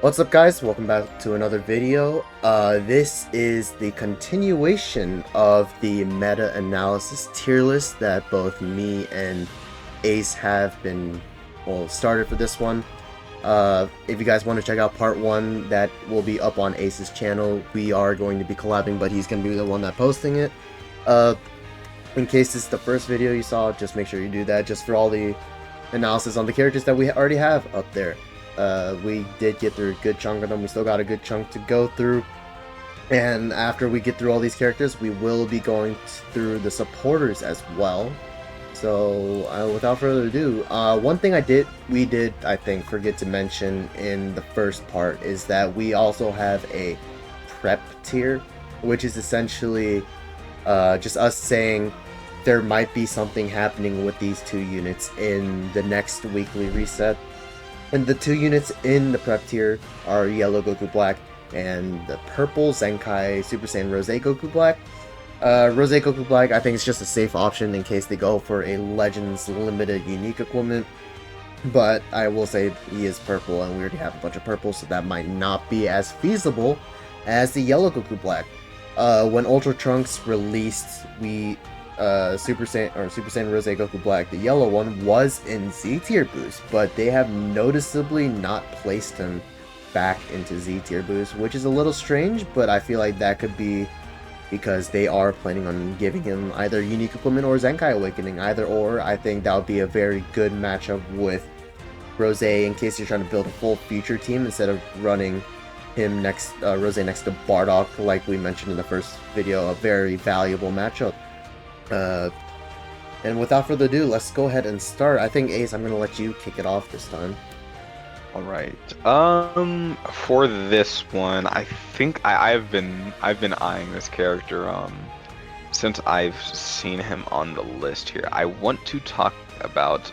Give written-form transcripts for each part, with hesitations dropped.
What's up, guys? Welcome back to another video. This is the continuation of the meta-analysis tier list that both me and Ace have been, started for this one. If you guys want to check out part 1, that will be up on Ace's channel. We are going to be collabing, but he's going to be the one that posting it. In case this is the first video you saw, just make sure you do that, just for all the analysis on the characters that we already have up there. We did get through a good chunk of them. We still got a good chunk to go through. And after we get through all these characters, we will be going through the supporters as well. So without further ado, one thing we did, I think, forget to mention in the first part is that we also have a prep tier, which is essentially just us saying there might be something happening with these two units in the next weekly reset. And the two units in the prep tier are Yellow Goku Black and the Purple Zenkai Super Saiyan Rose Goku Black. Rose Goku Black, I think it's just a safe option in case they go for a Legends Limited Unique equipment. But I will say he is purple, and we already have a bunch of purple, so that might not be as feasible as the Yellow Goku Black. When Ultra Trunks released, Super Saiyan Rose Goku Black, the yellow one, was in Z tier boost, but they have noticeably not placed him back into Z tier boost, which is a little strange, but I feel like that could be because they are planning on giving him either Unique Equipment or Zenkai Awakening, either or. I think that would be a very good matchup with Rose in case you're trying to build a full future team instead of running him Rose next to Bardock, like we mentioned in the first video, a very valuable matchup. And without further ado, let's go ahead and start. I think, Ace, I'm gonna let you kick it off this time. All right. For this one, I think I've been eyeing this character since I've seen him on the list here. I want to talk about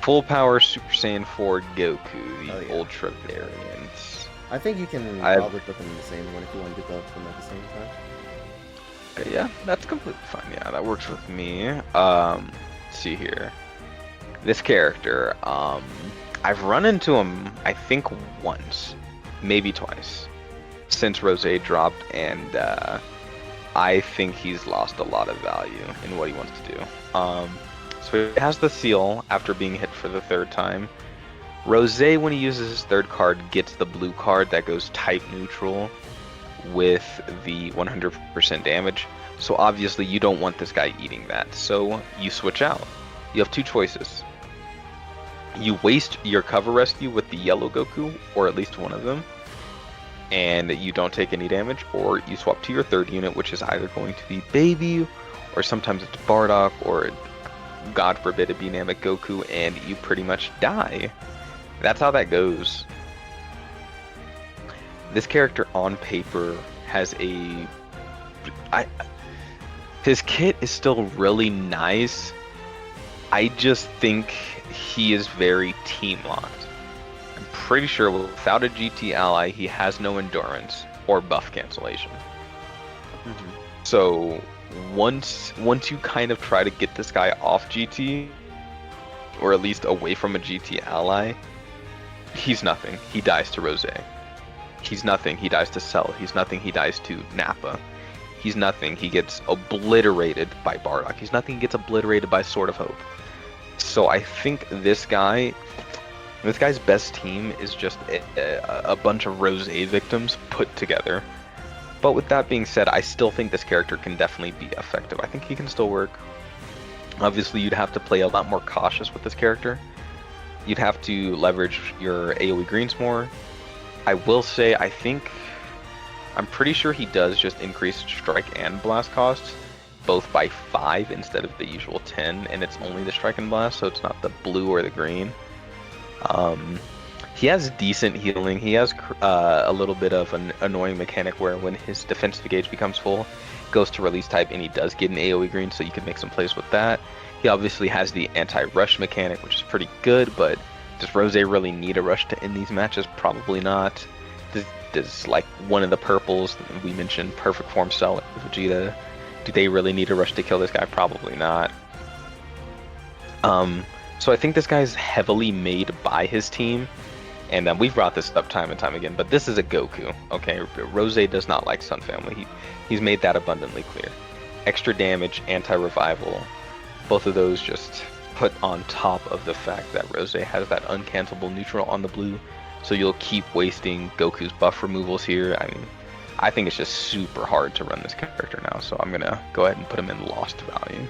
Full Power Super Saiyan 4 Goku, the Ultra variant. I think you can probably put them in the same one if you want to do both of them at the same time. Yeah, that's completely fine. Yeah, that works with me. Let's see here. This character, I've run into him, I think, once, maybe twice, since Rose dropped, and I think he's lost a lot of value in what he wants to do. So he has the seal after being hit for the third time. Rose, when he uses his third card, gets the blue card that goes type neutral with the 100% damage. So obviously you don't want this guy eating that. So you switch out. You have two choices. You waste your cover rescue with the yellow Goku, or at least one of them, and you don't take any damage, or you swap to your third unit, which is either going to be Baby, or sometimes it's Bardock, or God forbid a dynamic Goku, and you pretty much die. That's how that goes. This character on paper has his kit is still really nice. I just think he is very team locked. I'm pretty sure without a GT ally, he has no endurance or buff cancellation. So once you kind of try to get this guy off GT, or at least away from a GT ally, he's nothing. He dies to Rose. He's nothing. He dies to Cell. He's nothing. He dies to Nappa. He's nothing. He gets obliterated by Bardock. He's nothing. He gets obliterated by Sword of Hope. So I think this guy's best team is just a bunch of Rose victims put together. But with that being said, I still think this character can definitely be effective. I think he can still work. Obviously, you'd have to play a lot more cautious with this character. You'd have to leverage your AoE greens more. I will say, I'm pretty sure he does just increase strike and blast costs, both by 5 instead of the usual 10, and it's only the strike and blast, so it's not the blue or the green. He has decent healing. He has a little bit of an annoying mechanic where when his defensive gauge becomes full, it goes to release type and he does get an AoE green, so you can make some plays with that. He obviously has the anti-rush mechanic, which is pretty good, but does Rose really need a rush to end these matches? Probably not. Does like one of the purples we mentioned, Perfect Form Cell with Vegeta, do they really need a rush to kill this guy? Probably not. So I think this guy is heavily made by his team, And we've brought this up time and time again, but this is a Goku, okay? Rose does not like Sun Family. He's made that abundantly clear. Extra damage, anti-revival, both of those just put on top of the fact that Rose has that uncancelable neutral on the blue, so you'll keep wasting Goku's buff removals here. I mean, I think it's just super hard to run this character now, so I'm gonna go ahead and put him in lost value.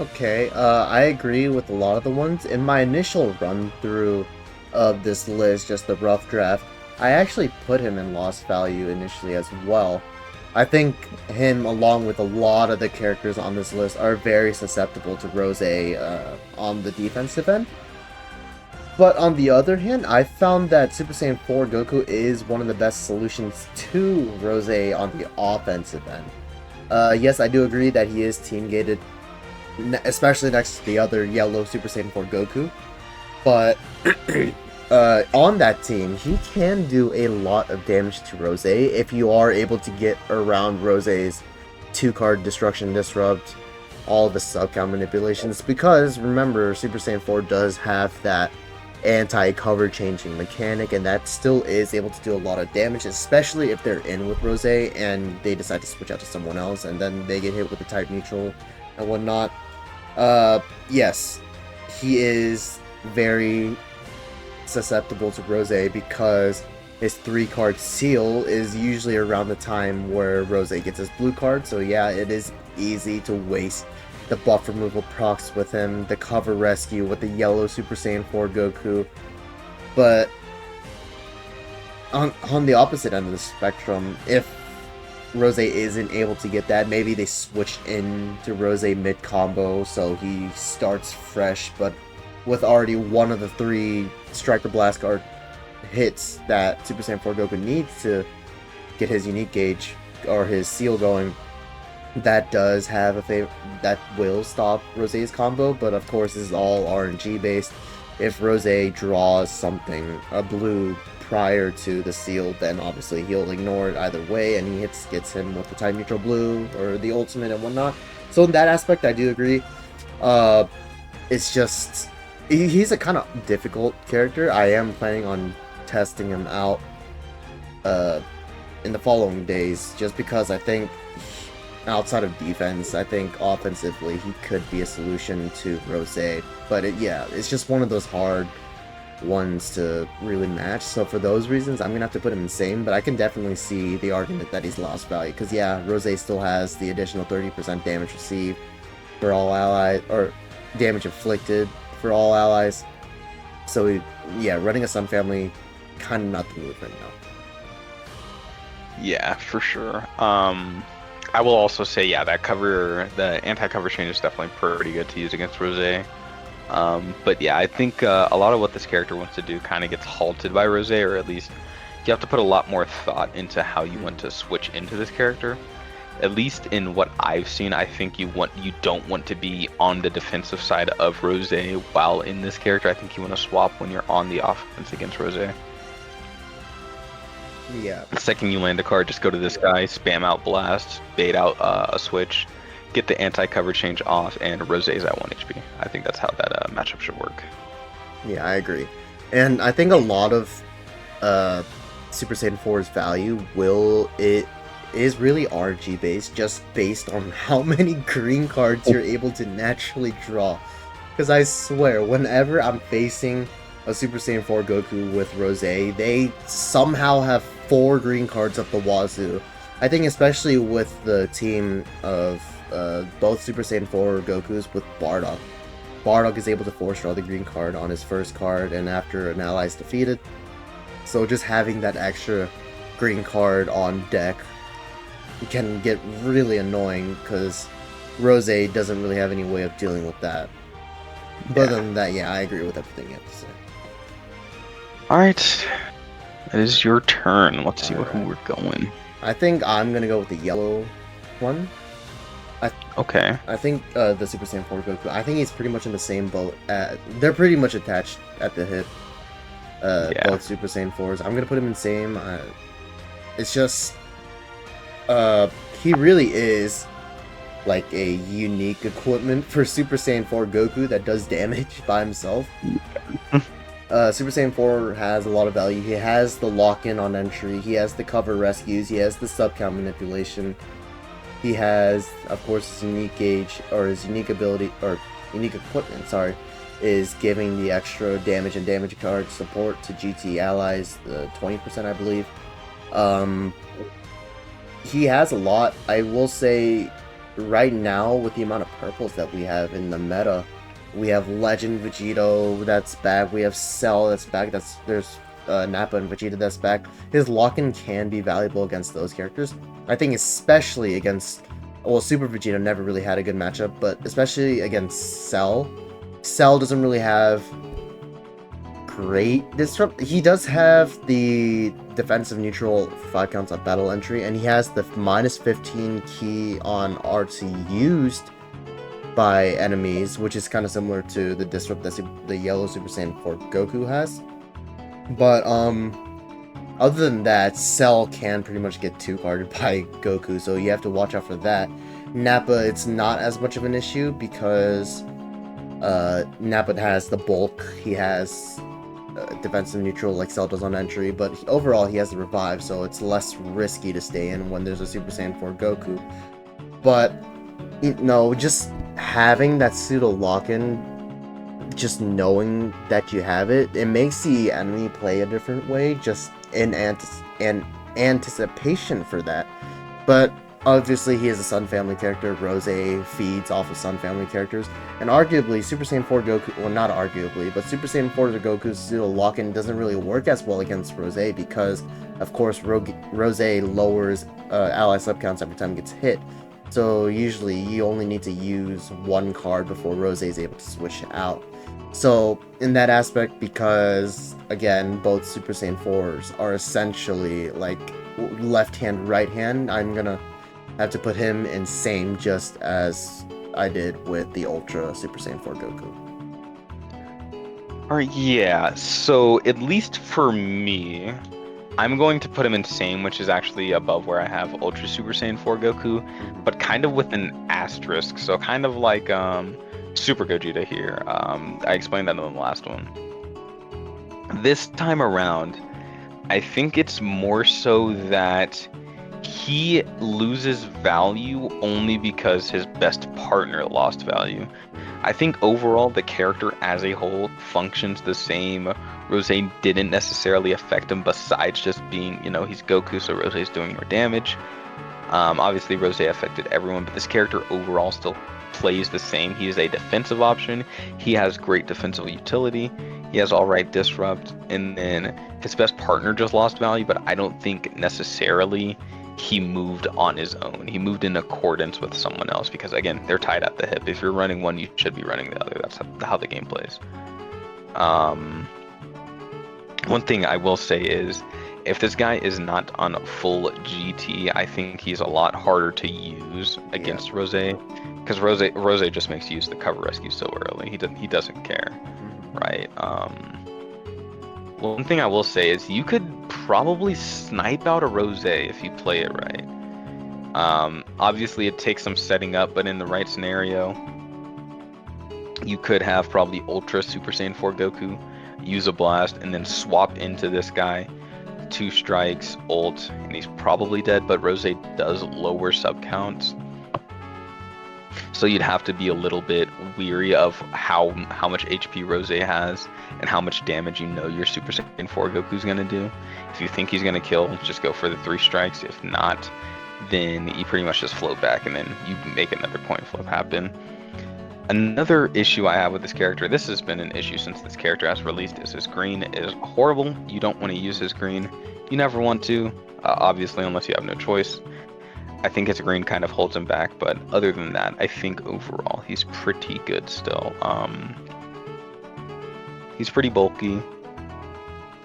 Okay, I agree with a lot of the ones. In my initial run through of this list, just the rough draft, I actually put him in lost value initially as well. I think him, along with a lot of the characters on this list, are very susceptible to Rose on the defensive end. But on the other hand, I found that Super Saiyan 4 Goku is one of the best solutions to Rose on the offensive end. Yes, I do agree that he is team gated, especially next to the other yellow Super Saiyan 4 Goku. But on that team, he can do a lot of damage to Rose if you are able to get around Rose's 2-card Destruction Disrupt, all the sub-count manipulations, because remember, Super Saiyan 4 does have that anti-cover changing mechanic, and that still is able to do a lot of damage, especially if they're in with Rose and they decide to switch out to someone else and then they get hit with the type neutral and whatnot. Yes, he is very susceptible to Rose because his 3-card seal is usually around the time where Rose gets his blue card, so yeah, it is easy to waste the buff removal procs with him, the cover rescue with the yellow Super Saiyan 4 Goku. But on the opposite end of the spectrum, if Rose isn't able to get that, maybe they switch into Rose mid-combo so he starts fresh, but with already one of the 3 Striker Blast Guard hits that Super Saiyan 4 Goku needs to get his unique gauge or his seal going, that does have a favor that will stop Rose's combo, but of course this is all RNG based. If Rose draws something, a blue, prior to the seal, then obviously he'll ignore it either way, and he gets him with the type neutral blue or the ultimate and whatnot. So in that aspect, I do agree. It's just he's a kind of difficult character. I am planning on testing him out in the following days, just because I think outside of defense, I think offensively he could be a solution to Rose. But it's just one of those hard ones to really match. So for those reasons, I'm gonna have to put him in same. But I can definitely see the argument that he's lost value, because Rose still has the additional 30% damage received for all allies, or damage inflicted for all allies. So running a Sun Family, kind of not the move right now. Yeah, for sure. I will also say, that cover, the anti-cover change is definitely pretty good to use against Rose. But I think a lot of what this character wants to do kind of gets halted by Rose, or at least you have to put a lot more thought into how you want to switch into this character. At least in what I've seen, I think you don't want to be on the defensive side of Rose while in this character. I think you want to swap when you're on the offense against Rose. Yeah. The second you land a card, just go to this guy, spam out blast, bait out a switch, get the anti-cover change off, and Rose's at 1 HP. I think that's how that matchup should work. Yeah, I agree. And I think a lot of Super Saiyan 4's value is really RNG based, just based on how many green cards you're able to naturally draw. Because I swear, whenever I'm facing a Super Saiyan 4 Goku with Rose, they somehow have 4 green cards up the wazoo. I think especially with the team of both Super Saiyan 4 Gokus with Bardock. Bardock is able to force draw the green card on his first card and after an ally is defeated. So just having that extra green card on deck can get really annoying, because Rose doesn't really have any way of dealing with that. But other than that, I agree with everything you have to say. Alright, it is your turn. Let's see who we're going. I think I'm going to go with the yellow one. Okay. I think the Super Saiyan 4 Goku, I think he's pretty much in the same boat. They're pretty much attached at the hip. Both Super Saiyan 4s. I'm going to put him in same. It's just he really is like a unique equipment for Super Saiyan 4 Goku that does damage by himself. Super Saiyan 4 has a lot of value. He has the lock-in on entry. He has the cover rescues. He has the sub-count manipulation. He has, of course, his unique gauge, or his unique ability, or unique equipment, sorry, is giving the extra damage and damage card support to GT allies, the 20%, I believe. He has a lot. I will say, right now, with the amount of purples that we have in the meta, we have Legend Vegito that's back. We have Cell that's back. There's Nappa and Vegeta that's back. His lock-in can be valuable against those characters. I think especially against, well, Super Vegeta never really had a good matchup, but especially against Cell. Cell doesn't really have great disrupt. He does have the defensive neutral 5 counts on battle entry, and he has the -15 key on RT used by enemies, which is kind of similar to the disrupt that the yellow Super Saiyan 4 Goku has. But other than that, Cell can pretty much get 2-carded by Goku, so you have to watch out for that. Nappa, it's not as much of an issue because Nappa has the bulk. He has defensive neutral like Cell does on entry, but overall he has the revive, so it's less risky to stay in when there's a Super Saiyan 4 Goku. But just having that pseudo lock-in, just knowing that you have it, it makes the enemy play a different way, just in anticipation for that. But obviously he is a Sun Family character. Rose feeds off of Sun Family characters, and arguably Super Saiyan 4 Goku, well, not arguably, but Super Saiyan 4 Goku's pseudo lock-in doesn't really work as well against Rose because, of course, Rose lowers ally subcounts every time it gets hit. So usually you only need to use 1 card before Rose is able to switch out. So in that aspect, because again, both Super Saiyan 4s are essentially like left hand, right hand, I'm gonna have to put him in same, just as I did with the Ultra Super Saiyan 4 Goku. Alright, yeah, so at least for me, I'm going to put him in same, which is actually above where I have Ultra Super Saiyan 4 Goku, but kind of with an asterisk, so kind of like Super Gogeta here. I explained that in the last one. This time around, I think it's more so that he loses value only because his best partner lost value. I think overall the character as a whole functions the same. Rose didn't necessarily affect him besides just being, he's Goku, so Rose's doing more damage. Obviously Rose affected everyone, but this character overall still plays the same. He is a defensive option. He has great defensive utility. He has alright disrupt, and then his best partner just lost value, but I don't think necessarily he moved on his own. He moved in accordance with someone else because, again, they're tied at the hip. If you're running one, you should be running the other. That's how the game plays. One thing I will say is, if this guy is not on full GT, I think he's a lot harder to use against Rose, because Rose just makes you use the cover rescue so early. He doesn't care, right? One thing I will say is you could probably snipe out a Rose if you play it right. Obviously it takes some setting up, but in the right scenario, you could have probably Ultra Super Saiyan 4 Goku, use a blast, and then swap into this guy, 2 strikes, ult, and he's probably dead, but Rose does lower sub counts. So you'd have to be a little bit weary of how much HP Rose has and how much damage your Super Saiyan 4 Goku's gonna do. If you think he's gonna kill, just go for the 3 strikes. If not, then you pretty much just float back and then you make another point flip happen. Another issue I have with this character, this has been an issue since this character has released, is his green is horrible. You don't want to use his green. You never want to, obviously, unless you have no choice. I think his green kind of holds him back, but other than that, I think overall he's pretty good still. He's pretty bulky.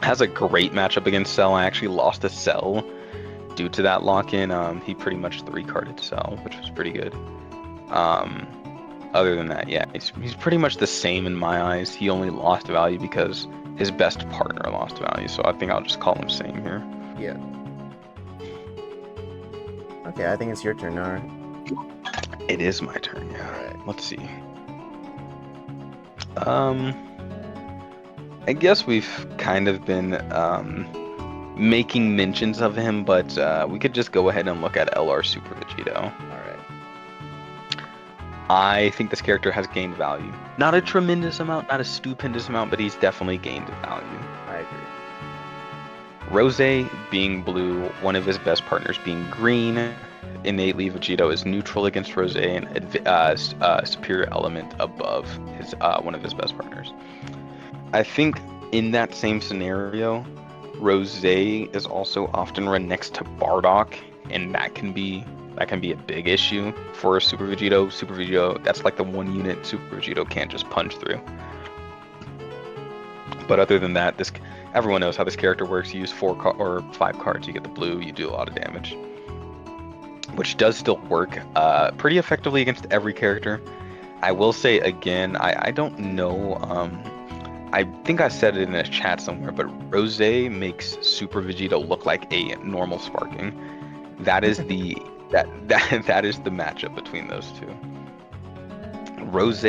Has a great matchup against Cell. I actually lost a Cell due to that lock-in. He pretty much 3-carded Cell, which was pretty good. Other than that, yeah, he's pretty much the same in my eyes. He only lost value because his best partner lost value, so I think I'll just call him same here. Yeah. Okay, I think it's your turn now, right? It is my turn, yeah. Alright. Let's see. I guess we've kind of been making mentions of him, but we could just go ahead and look at LR Super Vegito. Alright, I think this character has gained value. Not a tremendous amount, not a stupendous amount, but he's definitely gained value. I agree. Rose being blue, one of his best partners being green. Innately, Vegito is neutral against Rose and superior element above his one of his best partners. I think in that same scenario, Rose is also often run next to Bardock, and that can be a big issue for Super Vegito. Super Vegito, that's like the one unit Super Vegito can't just punch through. But other than that, everyone knows how this character works. You use 5 cards, you get the blue, you do a lot of damage, which does still work pretty effectively against every character. I will say again, I don't know. I think I said it in a chat somewhere, but Rose makes Super Vegito look like a normal Sparking. That is the that is the matchup between those two. Rose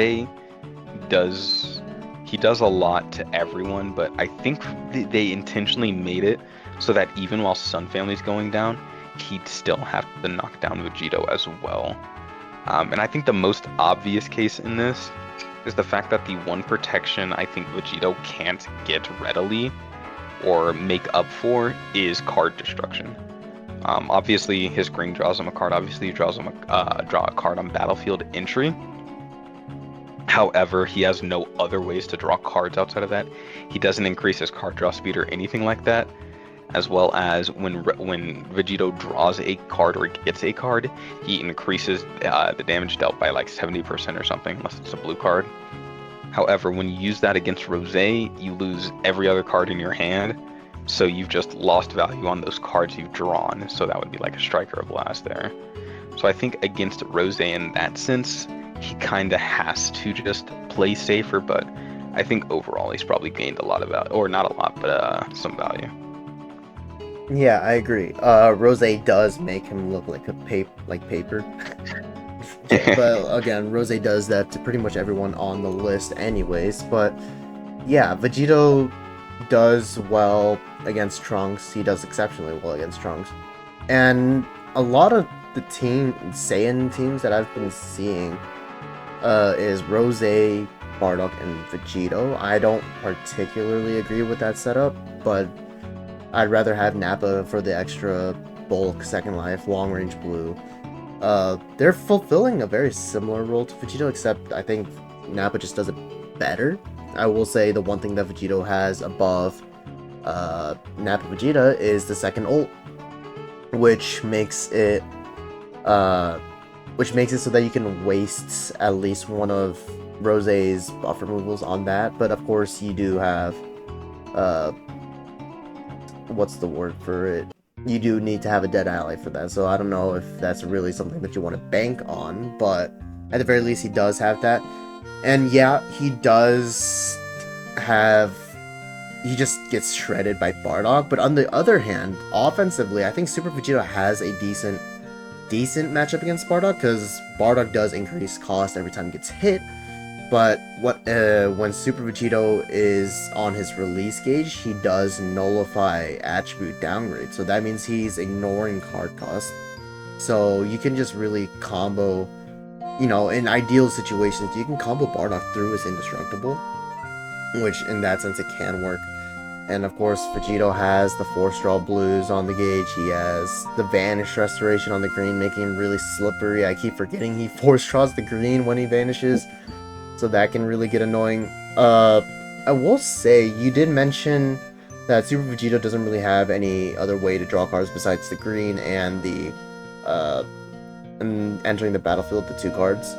does he does a lot to everyone, but I think they intentionally made it so that even while Sun Family's going down, he'd still have to knock down Vegito as well. And I think the most obvious case in this is the fact that the one protection I think Vegito can't get readily or make up for is card destruction. Obviously, his green draws him a card. Obviously, he draws him draw a card on battlefield entry. However, he has no other ways to draw cards outside of that. He doesn't increase his card draw speed or anything like that. As well as when Vegito draws a card or gets a card, he increases the damage dealt by like 70% or something, unless it's a blue card. However, when you use that against Rose, you lose every other card in your hand, so you've just lost value on those cards you've drawn, so that would be like a strike or a blast there. So I think against Rose in that sense, he kind of has to just play safer, but I think overall he's probably gained a lot of value, or not a lot, but some value. Yeah, I agree. Rose does make him look like paper. But again, Rose does that to pretty much everyone on the list anyways. But yeah, Vegito does well against Trunks. He does exceptionally well against Trunks. And a lot of the Saiyan teams that I've been seeing is Rose, Bardock, and Vegito. I don't particularly agree with that setup, but I'd rather have Nappa for the extra bulk, second life, long range blue. They're fulfilling a very similar role to Vegito, except I think Nappa just does it better. I will say the one thing that Vegito has above Nappa Vegeta is the second ult, which makes it so that you can waste at least one of Rose's buff removals on that. But of course, you do have what's the word for it? You do need to have a dead ally for that, so I don't know if that's really something that you want to bank on, but at the very least he does have that. And yeah, he just gets shredded by Bardock, but on the other hand, offensively, I think Super Vegito has a decent matchup against Bardock, because Bardock does increase cost every time he gets hit. But when Super Vegito is on his release gauge, he does nullify attribute downgrade. So that means he's ignoring card cost. So you can just really combo, in ideal situations, you can combo Bardock through his indestructible, which in that sense it can work. And of course, Vegito has the 4-straw blues on the gauge. He has the Vanish Restoration on the green, making him really slippery. I keep forgetting he 4-straws the green when he vanishes. So that can really get annoying. I will say, you did mention that Super Vegito doesn't really have any other way to draw cards besides the green and the and entering the battlefield, the 2 cards.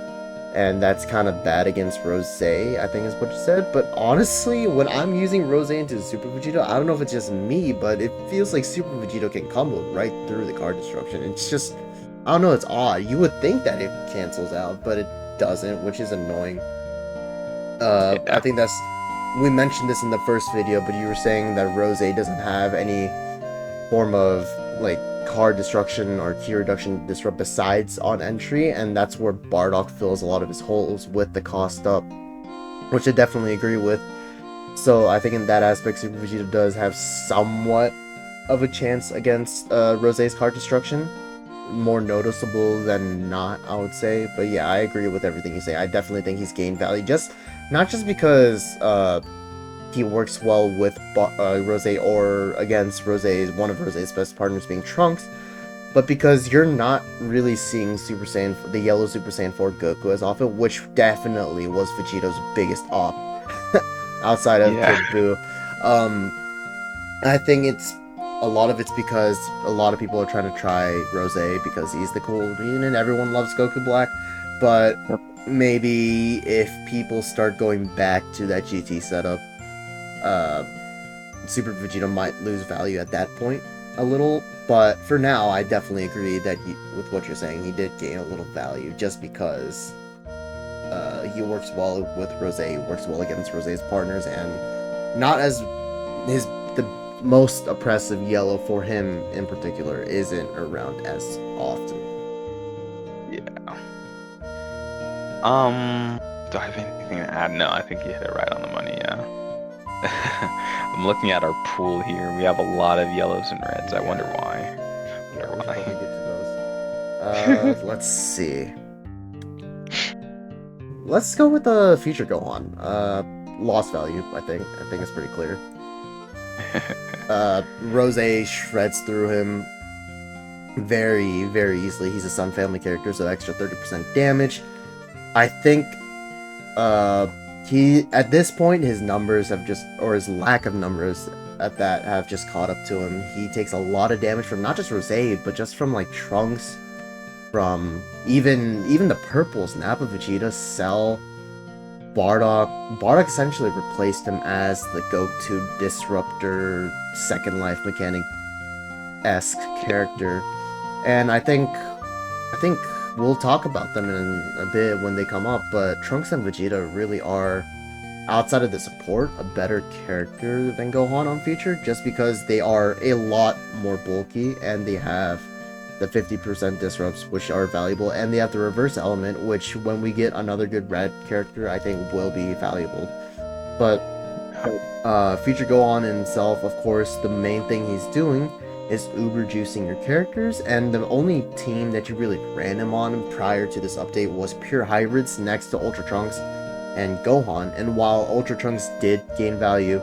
And that's kind of bad against Rose, I think is what you said. But honestly, when I'm using Rose into Super Vegito, I don't know if it's just me, but it feels like Super Vegito can combo right through the card destruction. It's just, I don't know, it's odd. You would think that it cancels out, but it doesn't, which is annoying. I think we mentioned this in the first video, but you were saying that Rose doesn't have any form of, like, card destruction or key reduction disrupt besides on entry, and that's where Bardock fills a lot of his holes with the cost up, which I definitely agree with. So I think in that aspect, Super Vegeta does have somewhat of a chance against Rose's card destruction. More noticeable than not, I would say. But yeah, I agree with everything you say. I definitely think he's gained value. Not just because he works well with Rose or against Rose's one of Rose's best partners being Trunks, but because you're not really seeing Super Saiyan, the yellow Super Saiyan 4 Goku as often, which definitely was Vegeto's biggest op outside of Yeah. Kid Buu. I think a lot of it's because a lot of people are trying to try Rose because he's the cool dude and everyone loves Goku Black, but Yep. maybe if people start going back to that GT setup, uh, Super Vegeta might lose value at that point a little. But for now, I definitely agree that with what you're saying, he did gain a little value just because he works well with Rose, works well against Rose's partners, and not as the most oppressive yellow for him in particular isn't around as often. Yeah. Do I have anything to add? No, I think you hit it right on the money, yeah. I'm looking at our pool here. We have a lot of yellows and reds. I wonder why. Yeah, we should probably get to those. Let's see. Let's go with the future Gohan. Lost value, I think. I think it's pretty clear. Rose shreds through him very, very easily. He's a Sun family character, so extra 30% damage. I think he at this point his numbers have just, or his lack of numbers at that, have just caught up to him. He takes a lot of damage from not just Rose, but just from like Trunks, from even the purples, Nappa, Vegeta, Cell, Bardock. Bardock essentially replaced him as the go-to disruptor, second life mechanic-esque character. And I think we'll talk about them in a bit when they come up, but Trunks and Vegeta really are, outside of the support, a better character than Gohan on Future, just because they are a lot more bulky and they have the 50% disrupts, which are valuable, and they have the reverse element, which when we get another good red character, I think will be valuable. But Future Gohan himself, of course, the main thing he's doing is uber juicing your characters, and the only team that you really ran him on prior to this update was pure hybrids next to Ultra Trunks and Gohan. And while Ultra Trunks did gain value,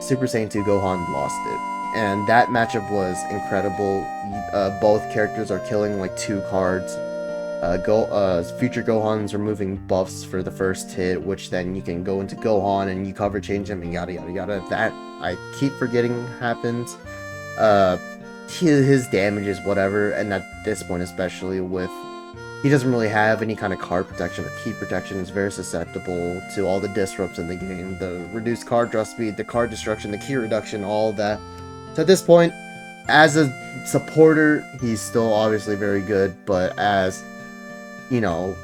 Super Saiyan 2 Gohan lost it. And that matchup was incredible. Both characters are killing like 2 cards. Future Gohan's removing buffs for the first hit, which then you can go into Gohan and you cover change him and yada yada yada. That I keep forgetting happens. His damage is whatever, and at this point especially with he doesn't really have any kind of card protection or key protection. Is very susceptible to all the disrupts in the game, the reduced card draw speed, the card destruction, the key reduction, all that. So at this point, as a supporter, he's still obviously very good, but as, you know,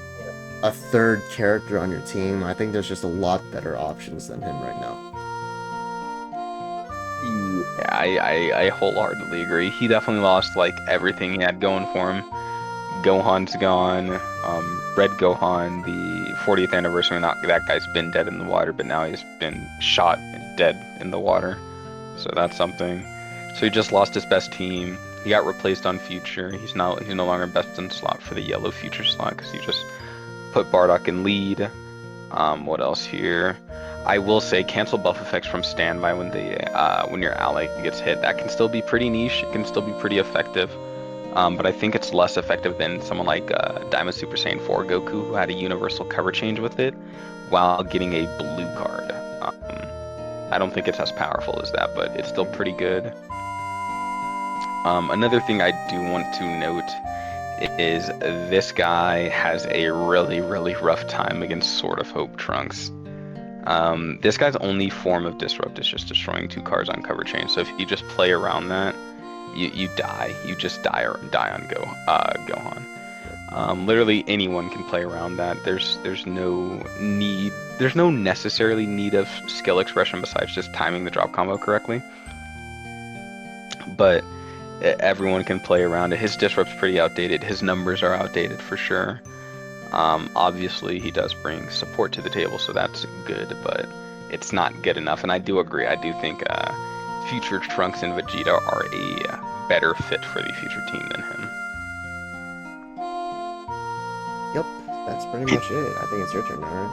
a third character on your team, I think there's just a lot better options than him right now. Yeah, I wholeheartedly agree. He definitely lost like everything he had going for him. Gohan's gone. Red Gohan, the 40th anniversary, not that guy's been dead in the water, but now he's been shot and dead in the water. So that's something. So he just lost his best team. He got replaced on Future. He's no longer best in slot for the yellow Future slot because he just put Bardock in lead. What else here? I will say cancel buff effects from standby when your ally gets hit. That can still be pretty niche. It can still be pretty effective. But I think it's less effective than someone like Daima Super Saiyan 4 Goku, who had a universal cover change with it while getting a blue card. I don't think it's as powerful as that, but it's still pretty good. Another thing I do want to note is this guy has a really, really rough time against Sword of Hope Trunks. This guy's only form of disrupt is just destroying 2 cards on cover change. So if you just play around that, you die. You just die on Gohan. Literally anyone can play around that. There's no necessarily need of skill expression besides just timing the drop combo correctly. But everyone can play around it. His disrupt's pretty outdated. His numbers are outdated for sure. Obviously he does bring support to the table, so that's good, but it's not good enough. And I do agree. I do think future Trunks and Vegeta are a better fit for the future team than him. Yep, that's pretty much it. I think it's your turn now, right?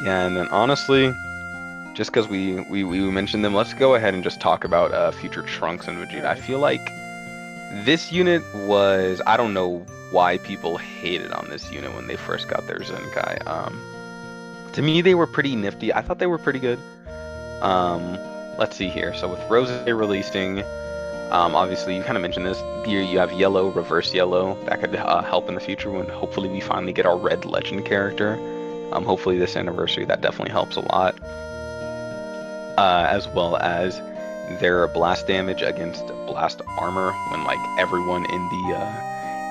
Yeah, and then honestly, just because we mentioned them, let's go ahead and just talk about future Trunks and Vegeta. I feel like this unit was, I don't know why people hated on this unit when they first got their Zenkai. To me, they were pretty nifty. I thought they were pretty good. Let's see here. So with Rose releasing, obviously you kind of mentioned this. You have yellow, reverse yellow. That could help in the future when hopefully we finally get our red legend character. Hopefully this anniversary, that definitely helps a lot. As well as their blast damage against blast armor when like everyone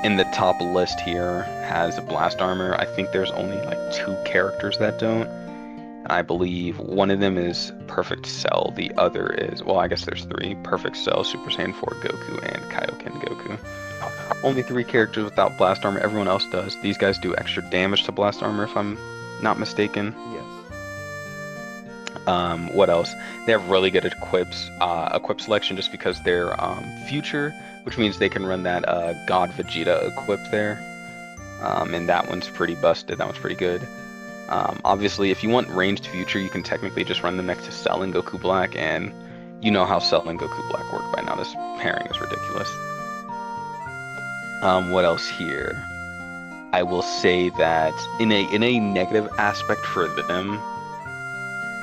in the top list here has blast armor. I think there's only like 2 characters that don't. And I believe one of them is Perfect Cell. The other is, well, I guess there's 3. Perfect Cell, Super Saiyan 4 Goku, and Kaioken Goku. Only 3 characters without blast armor. Everyone else does. These guys do extra damage to blast armor, if I'm not mistaken. Yes. What else? They have really good equip selection just because they're future, which means they can run that God Vegeta equip there. And that one's pretty busted. That one's pretty good. Obviously, if you want ranged future, you can technically just run them next to Cell and Goku Black, and you know how Cell and Goku Black work by now. This pairing is ridiculous. What else here? I will say that in a negative aspect for them,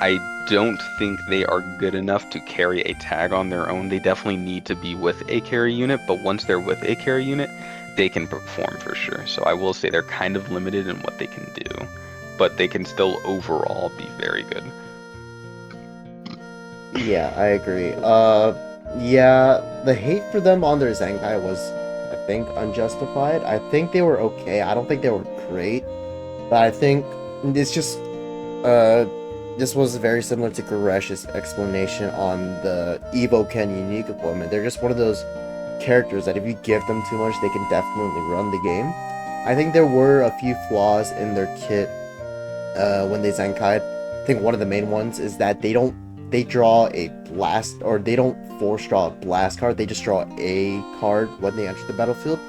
I don't think they are good enough to carry a tag on their own. They definitely need to be with a carry unit, but once they're with a carry unit, they can perform for sure. So I will say they're kind of limited in what they can do, but they can still overall be very good. Yeah, I agree. Yeah, the hate for them on their Zenkai was, I think, unjustified. I think they were okay. I don't think they were great, but I think it's just, this was very similar to Garesh's explanation on the Evo Ken unique equipment. They're just one of those characters that if you give them too much, they can definitely run the game. I think there were a few flaws in their kit when they Zenkai'd. I think one of the main ones is that they draw a blast, or they don't force draw a blast card, they just draw a card when they enter the battlefield.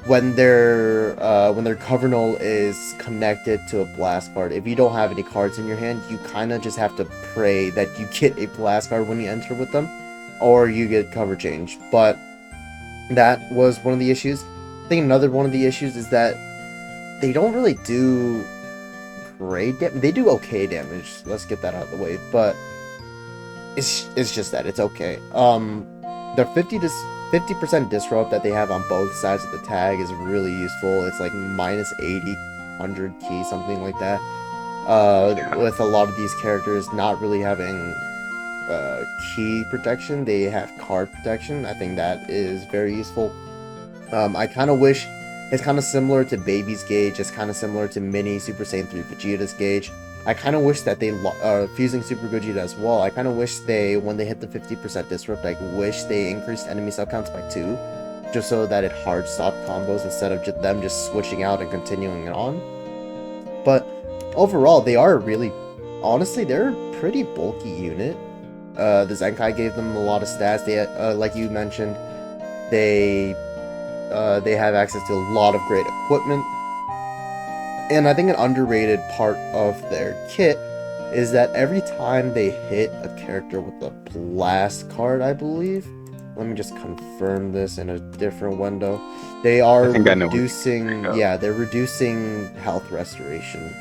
When their Covernal is connected to a blast card, if you don't have any cards in your hand, you kind of just have to pray that you get a blast card when you enter with them, or you get cover change. But that was one of the issues. I think another one of the issues is that they don't really do great damage. They do okay damage. Let's get that out of the way. But it's just that it's okay. Their 50% disrupt that they have on both sides of the tag is really useful. It's like minus 80, 100 key, something like that. With a lot of these characters not really having key protection, they have card protection. I think that is very useful. I kind of wish it's kind of similar to Baby's gauge. It's kind of similar to Mini Super Saiyan 3 Vegeta's gauge. I kind of wish that they, fusing Super Gogeta as well, I kind of wish they, when they hit the 50% disrupt, I wish they increased enemy sub counts by 2, just so that it hard stopped combos instead of them just switching out and continuing it on. But overall, they are really, honestly, they're a pretty bulky unit. The Zenkai gave them a lot of stats. They, like you mentioned, they have access to a lot of great equipment. And I think an underrated part of their kit is that every time they hit a character with a blast card, I believe, let me just confirm this in a different window, they are reducing, yeah, they're reducing health restoration.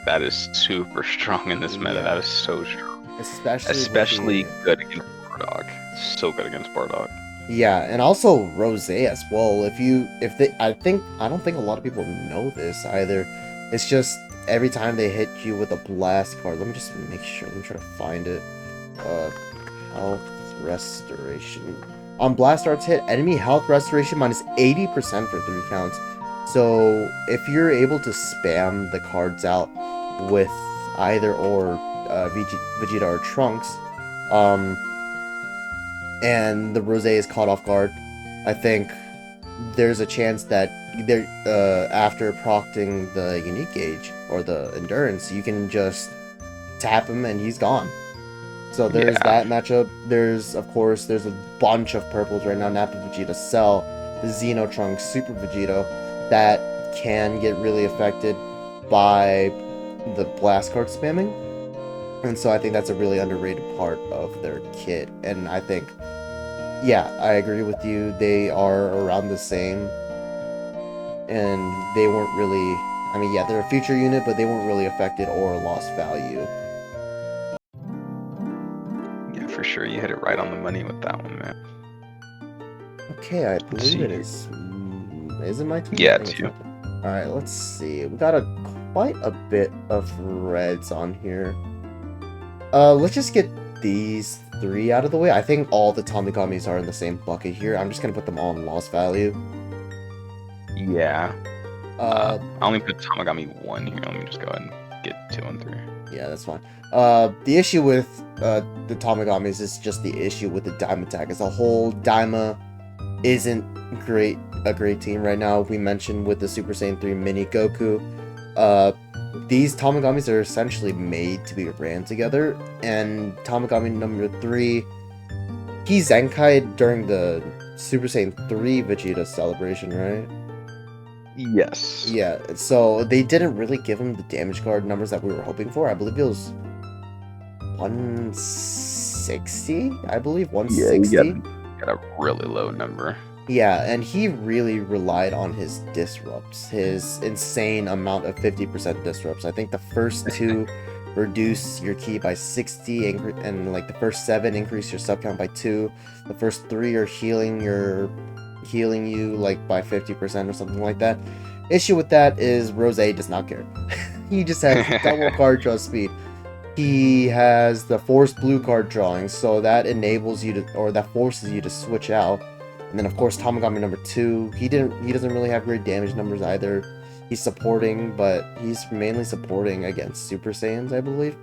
That is super strong in this meta. That is so strong. Especially good against Bardock. So good against Bardock. Yeah, and also Rose as well. I don't think a lot of people know this either. It's just every time they hit you with a blast card. Let me just make sure. Let me try to find it. Health restoration. On blast arts hit, enemy health restoration minus 80% for 3 counts. So if you're able to spam the cards out with either or Vegeta or Trunks, and the Rose is caught off guard, I think there's a chance that after procting the unique gauge or the endurance, you can just tap him and he's gone. So there's Yeah. that matchup. Of course, there's a bunch of purples right now. Nappa Vegeta, Cell, the Xenotrunks, Super Vegito, that can get really affected by the blast card spamming. And so I think that's a really underrated part of their kit. And I think, yeah, I agree with you. They are around the same. And they weren't really, I mean, yeah, they're a future unit, but they weren't really affected or lost value. Yeah, for sure. You hit it right on the money with that one, man. Okay, I Let's believe see. it is. Is it my turn? Yeah, I think it's it's you. my turn. Alright, let's see. We got quite a bit of reds on here. Let's just get these 3 out of the way. I think all the Tamigamis are in the same bucket here. I'm just gonna put them all in lost value. Yeah. Uh, I only put Tamagami 1 here. Let me just go ahead and get 2 and 3. yeah, that's fine. The issue with the Tamigamis is just the issue with the Daima attack. As a whole, Daima isn't a great team right now. We mentioned with the Super Saiyan 3 Mini Goku. These Tamagamis are essentially made to be ran together, and Tamagami number 3, he Zenkai during the Super Saiyan 3 Vegeta celebration, right? Yes. Yeah, so they didn't really give him the damage card numbers that we were hoping for. I believe it was 160, I believe, 160. Yeah, you got a really low number. Yeah, and he really relied on his disrupts, his insane amount of 50% disrupts. I think the first 2 reduce your ki by 60, and like the first 7 increase your sub count by 2. The first 3 are healing you like by 50% or something like that. Issue with that is Rose does not care. He just has double card draw speed. He has the forced blue card drawing, so that enables you to, or that forces you to switch out. And then of course Tamagami number 2, he doesn't really have great damage numbers either. He's supporting, but he's mainly supporting against Super Saiyans, I believe.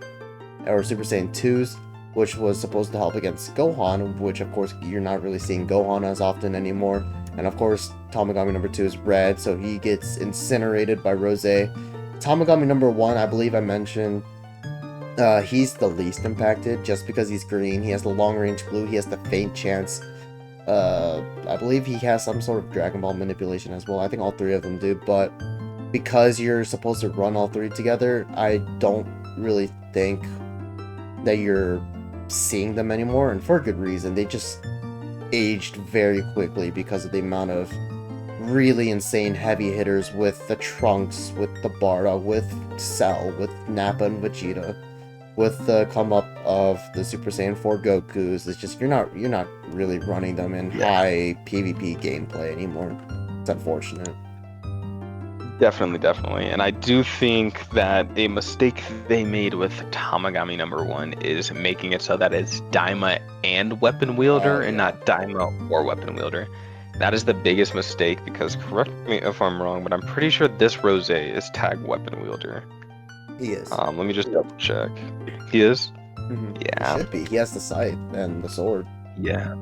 Or Super Saiyan 2s, which was supposed to help against Gohan, which of course you're not really seeing Gohan as often anymore. And of course Tamagami number 2 is red, so he gets incinerated by Rose. Tamagami number 1, I believe I mentioned, he's the least impacted just because he's green. He has the long range blue, he has the faint chance. I believe he has some sort of Dragon Ball manipulation as well. I think all 3 of them do, but because you're supposed to run all 3 together, I don't really think that you're seeing them anymore, and for a good reason. They just aged very quickly because of the amount of really insane heavy hitters with the Trunks, with the Bardock, with Cell, with Nappa and Vegeta, with the come up of the Super Saiyan 4 Gokus. It's just you're not really running them in high PvP gameplay anymore. It's unfortunate. Definitely. And I do think that a mistake they made with Tamagami number 1 is making it so that it's Daima and Weapon Wielder and not Daima or Weapon Wielder. That is the biggest mistake, because correct me if I'm wrong, but I'm pretty sure this Rose is tag Weapon Wielder. He is. Let me just double check. He is? Mm-hmm. Yeah. He should be. He has the scythe and the sword. Yeah.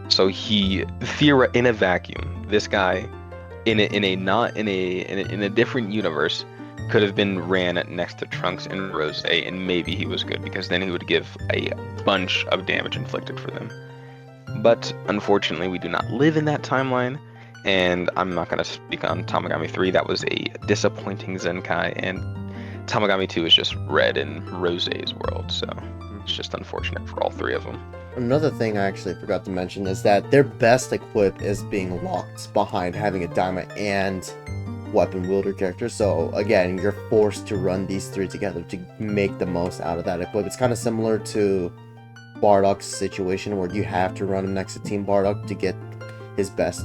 So he in a vacuum, this guy in a different universe could have been ran next to Trunks and Rose, and maybe he was good, because then he would give a bunch of damage inflicted for them. But unfortunately, we do not live in that timeline, and I'm not going to speak on Tamagami 3. That was a disappointing Zenkai, and Tamagami 2 is just red in Rose's world, so it's just unfortunate for all 3 of them. Another thing I actually forgot to mention is that their best equip is being locked behind having a Daima and Weapon Wielder character. So again, you're forced to run these 3 together to make the most out of that equip. It's kind of similar to Bardock's situation, where you have to run him next to Team Bardock to get his best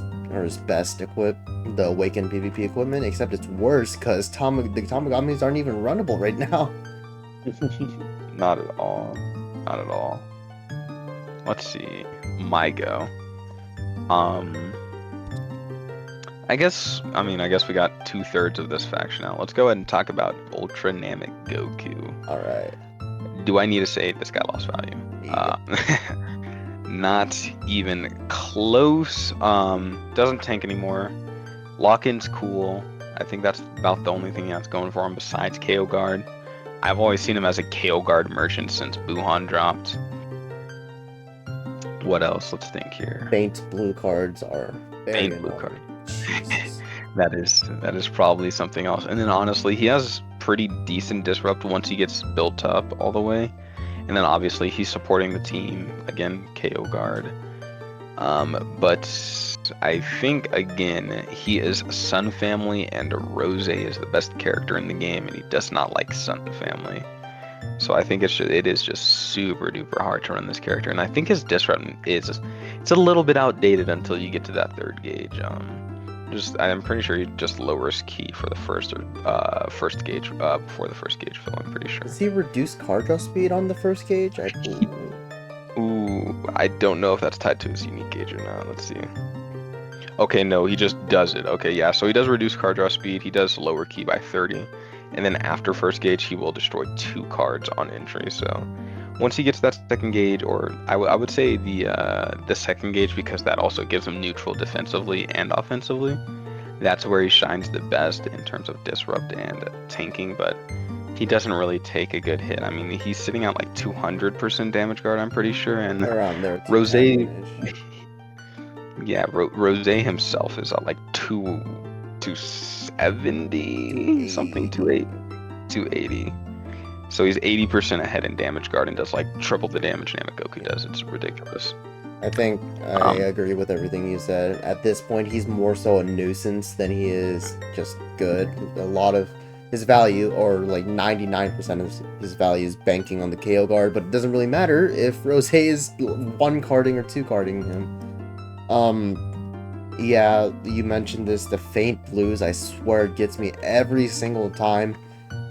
equip, the Awakened PvP equipment, except it's worse because the Tamagamis aren't even runnable right now. Not at all. Let's see. My go. I guess we got 2/3 of this faction out. Let's go ahead and talk about Ultra Namek Goku. Alright. Do I need to say this guy lost value? Yeah. Not even close. Doesn't tank anymore. Lock-in's cool. I think that's about the only thing that's going for him besides KO guard. I've always seen him as a KO guard merchant since Buhan dropped. What else? Let's think here. Faint blue cards are very Faint blue card. annoying. Jesus. That is probably something else. And then honestly, he has pretty decent disrupt once he gets built up all the way. And then obviously he's supporting the team again, KO guard. But I think again he is Sun Family, and Rose is the best character in the game, and he does not like Sun Family. So I think it is just super duper hard to run this character, and I think his disrupt it's a little bit outdated until you get to that third gauge. I'm pretty sure he just lowers key for the first gauge before the first gauge fill. I'm pretty sure. Does he reduce card draw speed on the first gauge? Ooh, I don't know if that's tied to his unique gauge or not. Let's see. Okay, no, he just does it. Okay, yeah, so he does reduce card draw speed. He does lower key by 30. And then after first gauge, he will destroy 2 cards on entry. So once he gets that second gauge, or I would say the second gauge, because that also gives him neutral defensively and offensively. That's where he shines the best in terms of disrupt and tanking, but he doesn't really take a good hit. I mean, he's sitting at like 200% damage guard, I'm pretty sure, and around there. Rose, yeah, Rose himself is at like 270 something, 280. So he's 80% ahead in damage guard and does like triple the damage Goku does. It's ridiculous. I think I agree with everything you said. At this point, he's more so a nuisance than he is just good. A lot of his value, or like 99% of his value, is banking on the KO guard, but it doesn't really matter if Rose is 1-carding or 2-carding him. Yeah, you mentioned this, the faint blues, I swear it gets me every single time.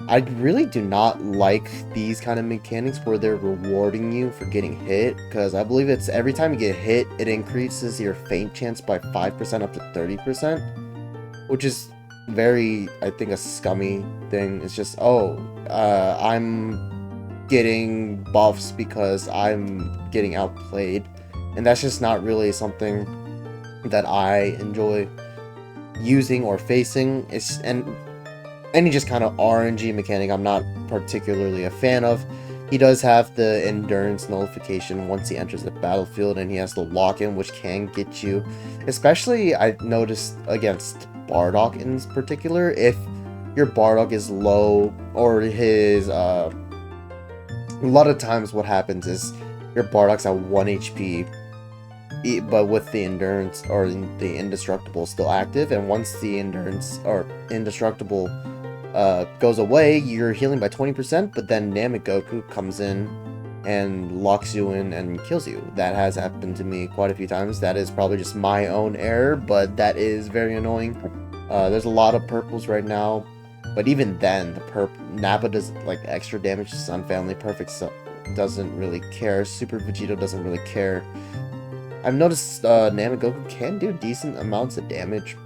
I really do not like these kind of mechanics where they're rewarding you for getting hit, because I believe it's every time you get hit, it increases your faint chance by 5% up to 30%, which is very, I think, a scummy thing. It's just, I'm getting buffs because I'm getting outplayed, and that's just not really something that I enjoy using or facing. It's and any just kind of RNG mechanic I'm not particularly a fan of. He does have the endurance nullification once he enters the battlefield, and he has the lock-in, which can get you, especially I noticed against Bardock in particular, if your Bardock is low, or his a lot of times what happens is your Bardock's at 1 HP, but with the endurance or the indestructible still active, and once the endurance or indestructible goes away, you're healing by 20%, but then Goku comes in and locks you in and kills you. That has happened to me quite a few times. That is probably just my own error, but that is very annoying. There's a lot of purples right now, but even then, the Nappa does like extra damage to Sun Family. Perfect doesn't really care. Super Vegito doesn't really care. I've noticed Goku can do decent amounts of damage,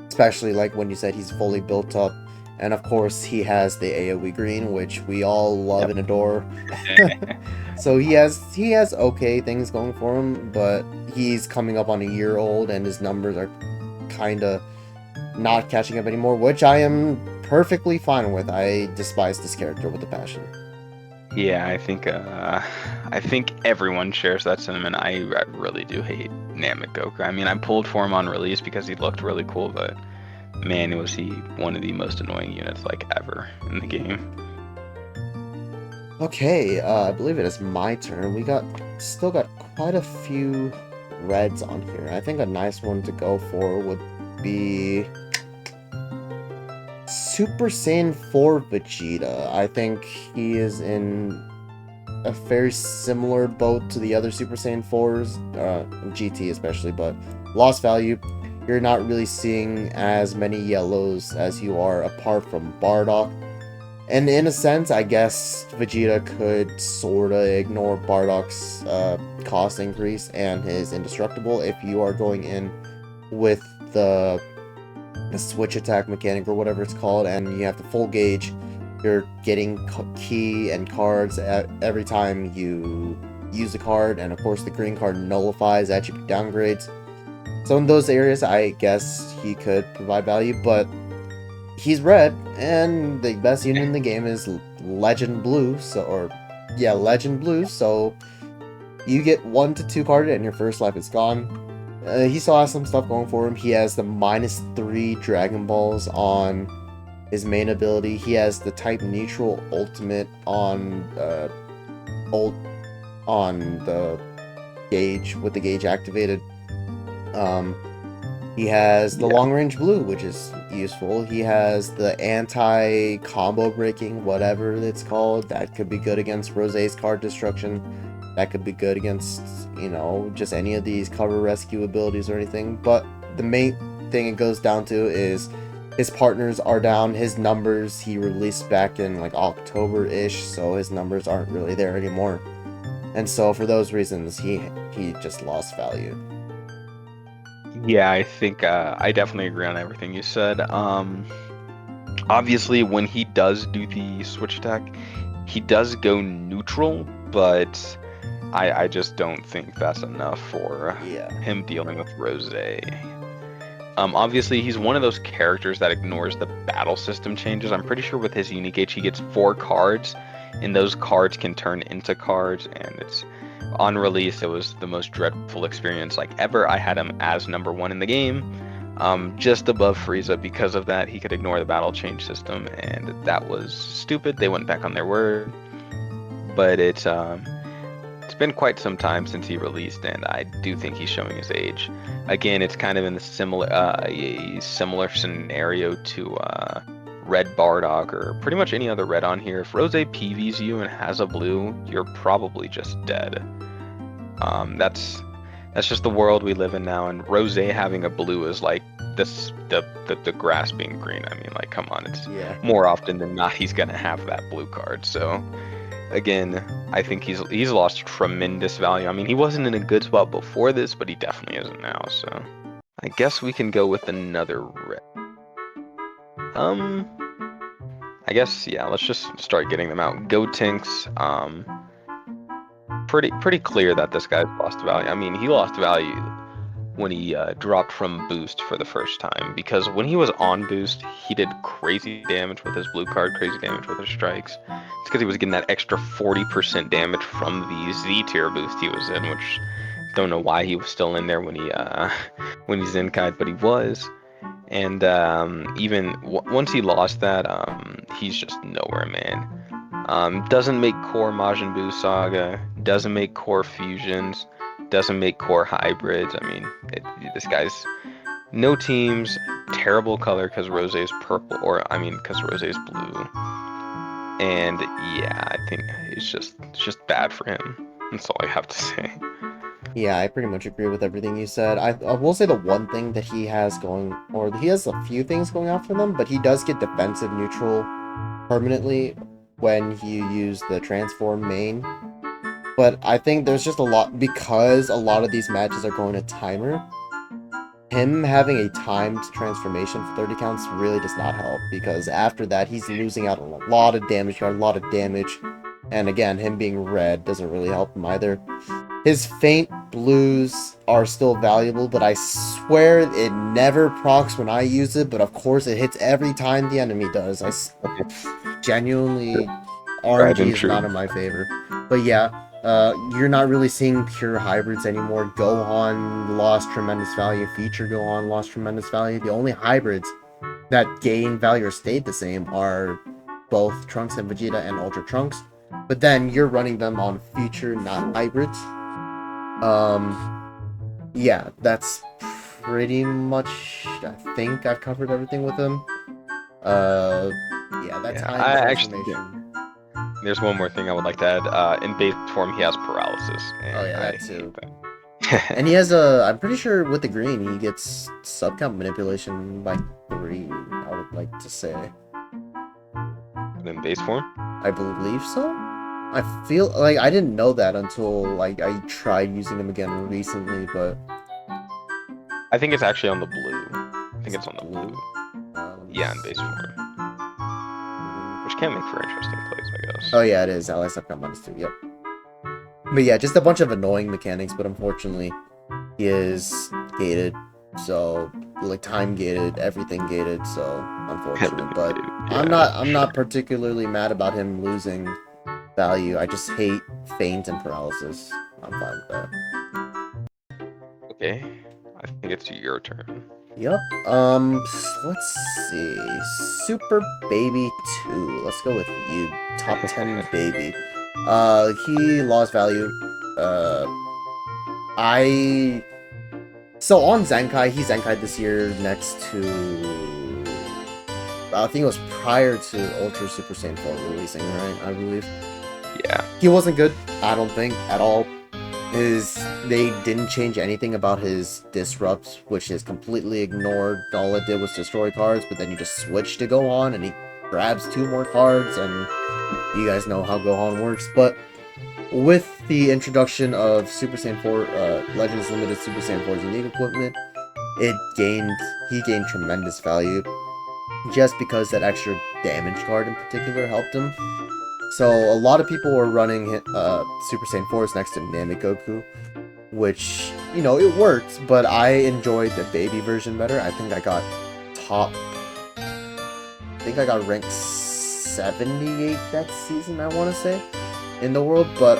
especially like when you said he's fully built up. And of course, he has the AoE green, which we all love and adore. So he has okay things going for him, but he's coming up on a year old, and his numbers are kind of not catching up anymore, which I am perfectly fine with. I despise this character with a passion. Yeah, I think everyone shares that sentiment. I really do hate Goku. I mean, I pulled for him on release because he looked really cool, but man, was he one of the most annoying units like ever in the game. Okay, I believe it is my turn. We still got quite a few reds on here. I think a nice one to go for would be Super Saiyan 4 Vegeta. I think he is in a very similar boat to the other Super Saiyan 4s, GT especially, but lost value. You're not really seeing as many yellows as you are apart from Bardock. And in a sense, I guess Vegeta could sorta ignore Bardock's cost increase and his indestructible if you are going in with the switch attack mechanic or whatever it's called, and you have the full gauge. You're getting key and cards every time you use a card, and of course the green card nullifies attribute downgrades. So in those areas, I guess he could provide value, but he's red, and the best unit in the game is Legend Blue, Legend Blue, so you get 1 to 2 carded and your first life is gone. He still has some stuff going for him. He has the -3 Dragon Balls on his main ability. He has the type neutral ultimate on the gauge, with the gauge activated. He has the long range blue, which is useful. He has the anti combo breaking, whatever it's called. That could be good against Rosé's card destruction. That could be good against, just any of these cover rescue abilities or anything. But the main thing it goes down to is his partners are down. His numbers, he released back in like October-ish, so his numbers aren't really there anymore. And so for those reasons, he just lost value. Yeah, I think I definitely agree on everything you said. Obviously, when he does do the switch attack, he does go neutral, but I just don't think that's enough for him dealing with Rosé. Obviously, he's one of those characters that ignores the battle system changes. I'm pretty sure with his unique H, he gets 4 cards, and those cards can turn into cards, and it's on release. It was the most dreadful experience like ever. I had him as #1 in the game, just above Frieza. Because of that, he could ignore the battle change system, and that was stupid. They went back on their word, but it's been quite some time since he released, and I do think he's showing his age. Again, it's kind of in the similar scenario to Red Bardock, or pretty much any other red on here. If Rosé PVs you and has a blue, you're probably just dead. That's just the world we live in now, and Rosé having a blue is like the grass being green. I mean, like, come on, it's more often than not he's gonna have that blue card. So again, I think he's lost tremendous value. I mean, he wasn't in a good spot before this, but he definitely isn't now. So I guess we can go with another red. I guess, yeah, let's just start getting them out. Gotenks, pretty clear that this guy's lost value. I mean, he lost value when he dropped from boost for the first time, because when he was on boost, he did crazy damage with his blue card, crazy damage with his strikes. It's because he was getting that extra 40% damage from the Z tier boost he was in, which don't know why he was still in there when he Zenkai'd, but he was. And even once he lost that, he's just nowhere, man. Doesn't make core Majin Buu Saga, doesn't make core fusions, doesn't make core hybrids. I mean, this guy's no teams, terrible color because Rosé's purple, because Rosé's blue. And yeah, I think it's just bad for him. That's all I have to say. Yeah, I pretty much agree with everything you said. I will say the one thing that he has going, or he has a few things going out for them, but he does get defensive neutral permanently when you use the transform main. But I think there's just a lot, because a lot of these matches are going to timer, him having a timed transformation for 30 counts really does not help, because after that he's losing out on a lot of damage, and again, him being red doesn't really help him either. His faint blues are still valuable, but I swear it never procs when I use it, but of course it hits every time the enemy does. Genuinely, RNG is not in my favor. But yeah, you're not really seeing pure hybrids anymore. Gohan lost tremendous value, Feature Gohan lost tremendous value. The only hybrids that gain value or stayed the same are both Trunks and Vegeta and Ultra Trunks. But then you're running them on Feature, not hybrids. Yeah, that's pretty much, I think I've covered everything with him. Yeah, that's transformation. There's one more thing I would like to add. In base form, he has paralysis. Oh yeah, that too. And he has I'm pretty sure with the green, he gets subcount manipulation by 3, I would like to say. In base form? I believe so? I feel like I didn't know that until like I tried using them again recently, but I think it's actually on the blue. I think it's on the blue. Yeah, in base form. Which can make for interesting plays, I guess. Oh yeah, it is. Ally subcount -2, yep. But yeah, just a bunch of annoying mechanics, but unfortunately he is gated, so like time gated, everything gated, so unfortunate. But Yeah, I'm sure. not particularly mad about him losing value. I just hate feint and paralysis. I'm fine with that. Okay, I think it's your turn. Yep. Let's see. Super Baby 2. Let's go with you. Top 10 baby. He lost value. Uh, I So on Zenkai, he Zenkai'd this year next to... I think it was prior to Ultra Super Saiyan 4 releasing, right? I believe. Yeah. He wasn't good, I don't think, at all. They didn't change anything about his Disrupt, which is completely ignored. All it did was destroy cards, but then you just switch to Gohan, and he grabs 2 more cards, and you guys know how Gohan works. But with the introduction of Super Saiyan 4, Legends Limited Super Saiyan 4's unique equipment, he gained tremendous value, just because that extra damage card in particular helped him. So a lot of people were running Super Saiyan 4s next to Namek Goku, which, you know, it worked, but I enjoyed the baby version better. I think I got ranked 78 that season, I want to say, in the world. But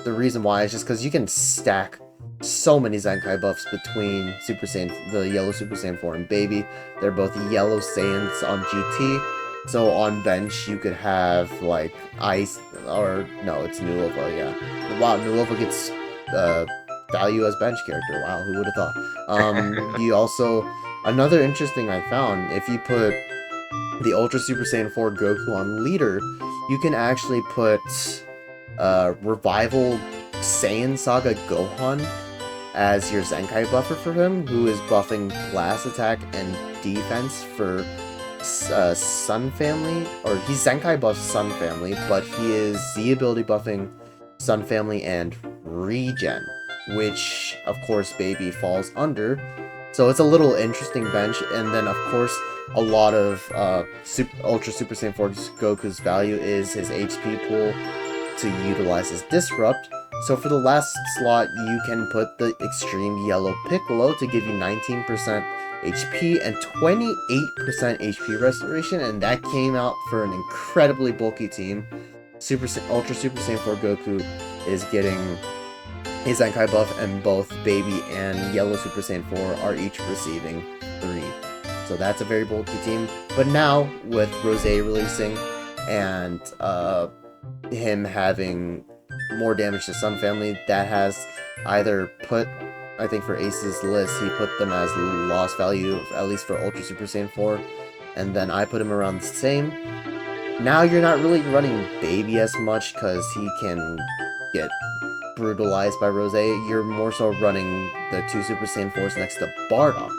the reason why is just because you can stack so many Zenkai buffs between the yellow Super Saiyan 4 and Baby. They're both yellow Saiyans on GT. So on bench, you could have, like, Ice, or, no, it's Nuova, yeah. Wow, Nuova gets, value as bench character. Wow, who would have thought? You also, another interesting I found, if you put the Ultra Super Saiyan 4 Goku on leader, you can actually put, Revival Saiyan Saga Gohan as your Zenkai buffer for him, who is buffing blast attack and defense for Sun Family, or he's Zenkai buffs Sun Family, but he is Z ability buffing Sun Family and Regen, which of course Baby falls under. So it's a little interesting bench, and then of course a lot of Ultra Super Saiyan 4 Goku's value is his HP pool to utilize his Disrupt. So for the last slot, you can put the Extreme Yellow Piccolo to give you 19% HP and 28% HP restoration, and that came out for an incredibly bulky team. Ultra Super Saiyan 4 Goku is getting his Zenkai buff, and both Baby and Yellow Super Saiyan 4 are each receiving 3. So that's a very bulky team. But now, with Rose releasing, and him having more damage to Sun Family, that has either put, I think for Ace's list, he put them as lost value, at least for Ultra Super Saiyan 4, and then I put him around the same. Now you're not really running Baby as much, because he can get brutalized by Rose. You're more so running the 2 Super Saiyan 4s next to Bardock.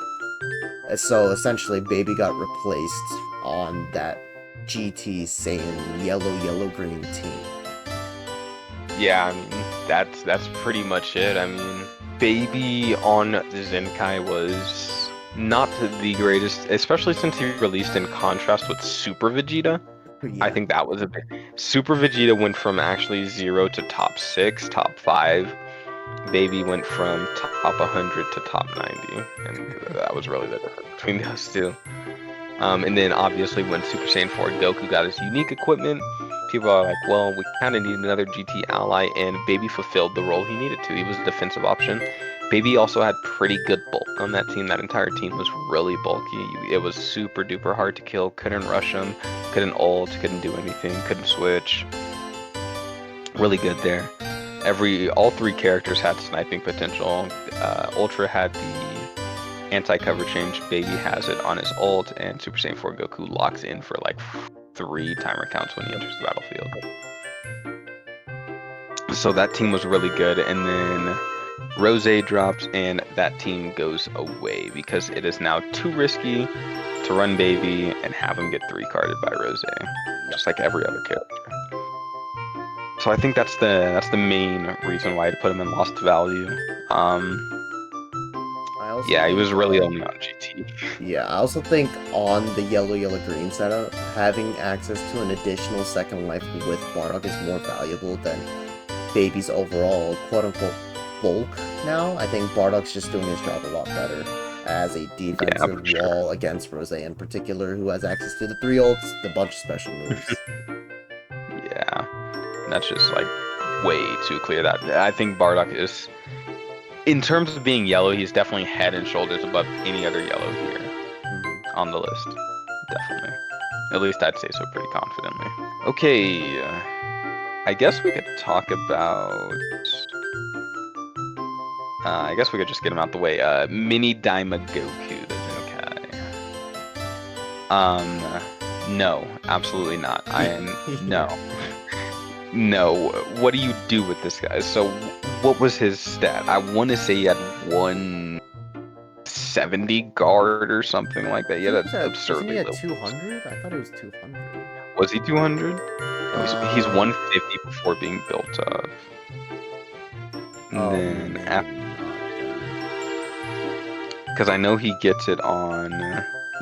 So essentially, Baby got replaced on that GT Saiyan yellow-green team. Yeah, I mean, that's pretty much it. I mean, Baby on the Zenkai was not the greatest, especially since he released in contrast with Super Vegeta. Yeah. I think that was a bit... Super Vegeta went from actually 0 to top 6, top 5. Baby went from top 100 to top 90, and that was really the difference between those two. And then obviously when Super Saiyan 4 Goku got his unique equipment, people are like, well, we kind of need another GT ally, and Baby fulfilled the role he needed to. He was a defensive option. Baby also had pretty good bulk on that team. That entire team was really bulky. It was super duper hard to kill. Couldn't rush him, couldn't ult, couldn't do anything, couldn't switch. Really good there. All 3 characters had sniping potential. Ultra had the anti-cover change, Baby has it on his ult, and Super Saiyan 4 Goku locks in for like 3 timer counts when he enters the battlefield. So that team was really good, and then Rose drops, and that team goes away because it is now too risky to run Baby and have him get 3-carded by Rose, just like every other character. So I think that's the main reason why I put him in lost value. Yeah, he was really only on GT. Yeah, I also think on the yellow-green setup, having access to an additional second life with Bardock is more valuable than Baby's overall quote-unquote bulk now. I think Bardock's just doing his job a lot better. as a Yeah, defensive for sure. wall against Rose in particular, who has access to the 3 ults, the bunch of special moves. Yeah, that's just like way too clear. That I think Bardock is, in terms of being yellow, he's definitely head and shoulders above any other yellow here on the list. Definitely. At least I'd say so pretty confidently. Okay, I guess we could talk about. I guess we could just get him out the way. Mini Daima Goku, the Zenkai. No, absolutely not. I am no. No, what do you do with this guy? So, what was his stat? I want to say he had 170 guard or something like that. He had an Wasn't he absurdly at low. 200? I thought it was 200. Was he 200? He's Uh, 150 before being built up. And then maybe after, not. because I know he gets it on.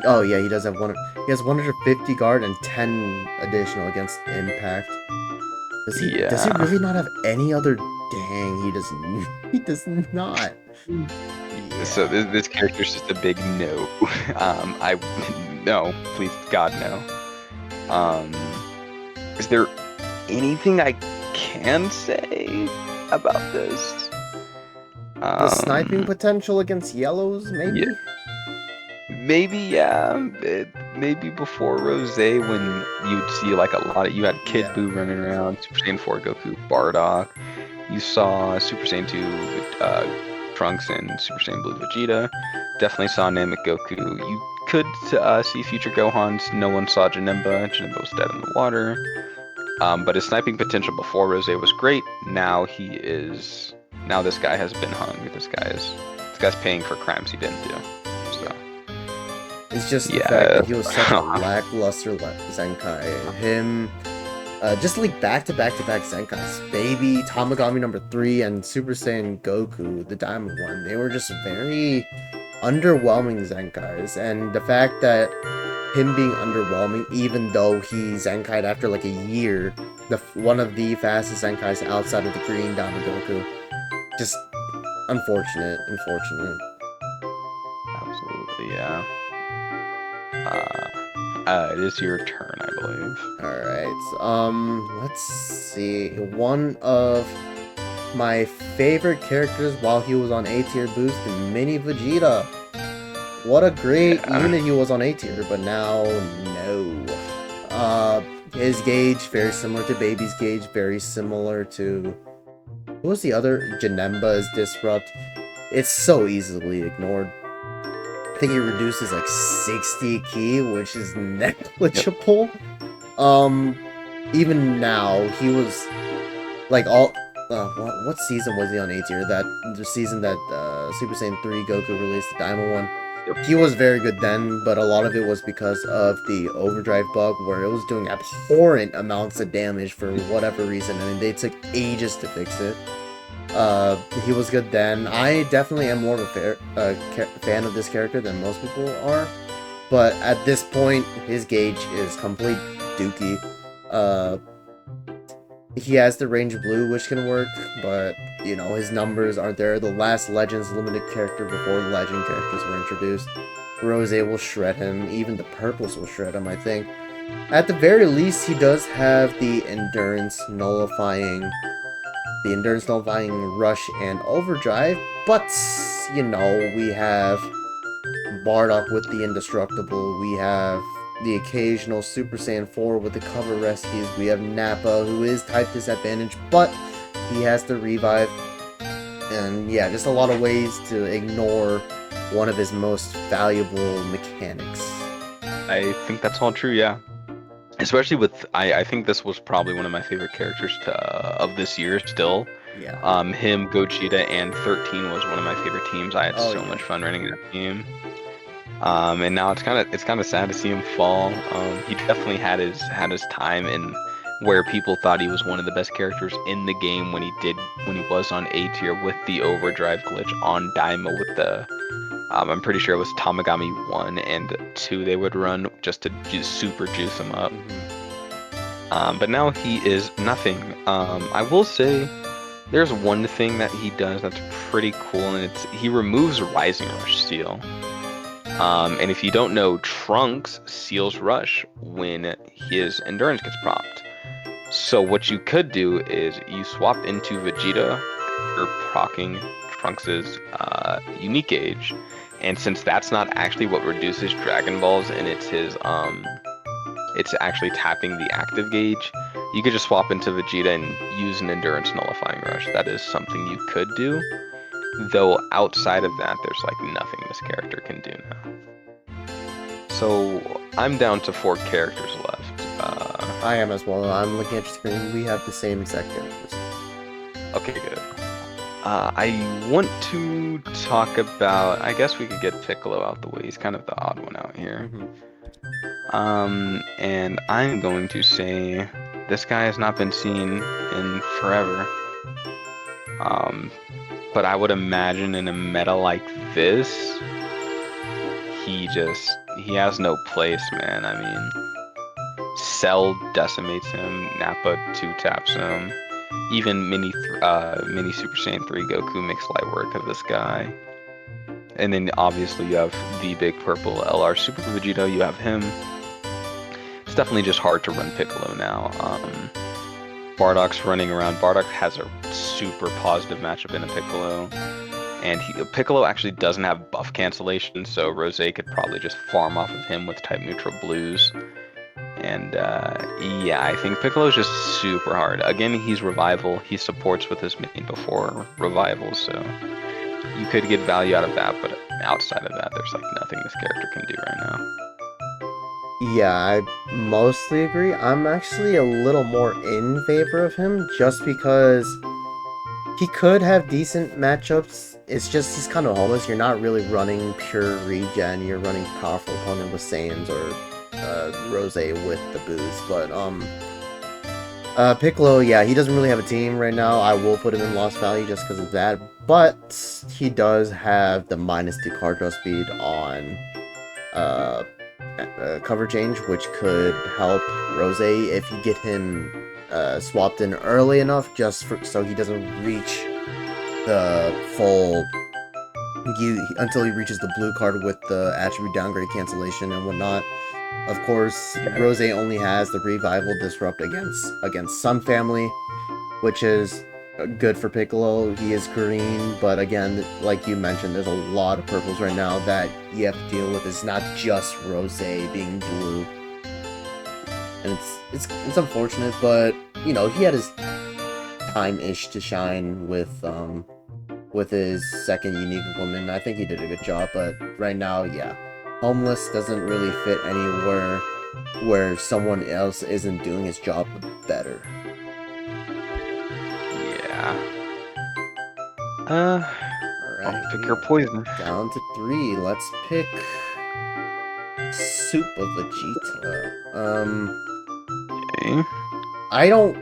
Oh yeah, he does have one. He has 150 guard and 10 additional against impact. Does he? Yeah. Does he really not have any other? Dang, he doesn't. He does not. So Yeah. this character's just a big no. I no, please God no. Is there anything I can say about this? The sniping potential against yellows, maybe. Yeah, maybe yeah. Maybe before Rose, when you'd see like a lot of, you had Kid Yeah. Buu running around, Super Saiyan 4 Goku, Bardock. You saw Super Saiyan 2 Trunks and Super Saiyan Blue Vegeta. Definitely saw Namek Goku. You could see future Gohans. No one saw Janemba. Janemba was dead in the water. But his sniping potential before Rose was great. Now this guy has been hung. This guy's paying for crimes he didn't do. So It's just the yeah. fact that he was such a lackluster Zenkai. Him, just like back-to-back-to-back Zenkais. Baby, Tamagami number 3, and Super Saiyan Goku, the Diamond one. They were just very underwhelming Zenkais. And the fact that him being underwhelming, even though he Zenkai'd after like a year, one of the fastest Zenkais outside of the green Diamond Goku. Just unfortunate. Absolutely, yeah. It is your turn, I believe. Alright, let's see. One of my favorite characters while he was on A tier boost, Mini Vegeta. What a great unit he was on A tier, but now, no. His gauge, very similar to Baby's gauge, very similar to... What was the other? Janemba's Disrupt. It's so easily ignored. I think he reduces like 60 ki, which is negligible. Even now, he was like all. What season was he on A tier? The season that Super Saiyan 3 Goku released the Diamond one. Yep. He was very good then, but a lot of it was because of the overdrive bug, where it was doing abhorrent amounts of damage for whatever reason, and they took ages to fix it. He was good then. I definitely am more of a fan of this character than most people are, but at this point, his gauge is complete dookie. He has the range blue, which can work, but, you know, his numbers aren't there. The last Legends limited character before Legend characters were introduced. Rose will shred him. Even the purples will shred him, I think. At the very least, he does have the endurance nullifying rush and overdrive, but, you know, we have Bardock with the indestructible, we have the occasional Super Saiyan 4 with the cover rescues, we have Nappa, who is type disadvantage, but he has the revive, and yeah, just a lot of ways to ignore one of his most valuable mechanics. I think that's all true, yeah. Especially with, I think this was probably one of my favorite characters of this year still. Yeah. Him, Gogeta, and 13 was one of my favorite teams. I had so yeah. much fun running that team. And now it's kind of sad to see him fall. He definitely had his time in where people thought he was one of the best characters in the game when he was on A tier with the overdrive glitch on Daima with the I'm pretty sure it was Tamagami 1 and 2 they would run just to super juice him up. But now he is nothing. I will say there's one thing that he does that's pretty cool, and he removes Rising Rush Steel. And if you don't know, Trunks seals Rush when his endurance gets propped. So what you could do is you swap into Vegeta, you're proccing Trunks's unique gauge, and since that's not actually what reduces Dragon Balls, and it's actually tapping the active gauge, you could just swap into Vegeta and use an endurance nullifying rush. That is something you could do, though outside of that, there's like nothing this character can do now. So I'm down to 4 characters left. I am as well. I'm looking at your screen. We have the same exact characters. Okay, good. I want to talk about. I guess we could get Piccolo out the way. He's kind of the odd one out here. And I'm going to say this guy has not been seen in forever. But I would imagine in a meta like this, he has no place, man. I mean, Cell decimates him, Nappa 2-taps him, even mini Super Saiyan 3 Goku makes light work of this guy. And then obviously you have the big purple LR Super Vegeta, you have him. It's definitely just hard to run Piccolo now. Bardock's running around. Bardock has a super positive matchup in a Piccolo. And Piccolo actually doesn't have buff cancellation, so Rose could probably just farm off of him with type neutral blues. And yeah, I think Piccolo's just super hard. Again, he's revival. He supports with his main before revival, so you could get value out of that, but outside of that, there's like nothing this character can do right now. Yeah, I mostly agree. I'm actually a little more in favor of him just because he could have decent matchups. It's just he's kind of homeless. You're not really running pure regen. You're running powerful opponent with Saiyans or Rose with the boost. But Piccolo, yeah, he doesn't really have a team right now. I will put him in lost value just because of that. But he does have the -2 card draw speed on cover change, which could help Rose if you get him swapped in early enough, so he doesn't reach the full until he reaches the blue card with the attribute downgrade cancellation and whatnot. Of course, Rose only has the revival disrupt against Sun Family, which is good for Piccolo. He is green, but again, like you mentioned, there's a lot of purples right now that you have to deal with. It's not just Rose being blue, and it's unfortunate, but you know, he had his time-ish to shine with his second unique woman. I think he did a good job, but right now, yeah, homeless doesn't really fit anywhere where someone else isn't doing his job better. Alright, pick your poison. Down to 3. Let's pick Super Vegeta. Okay. I don't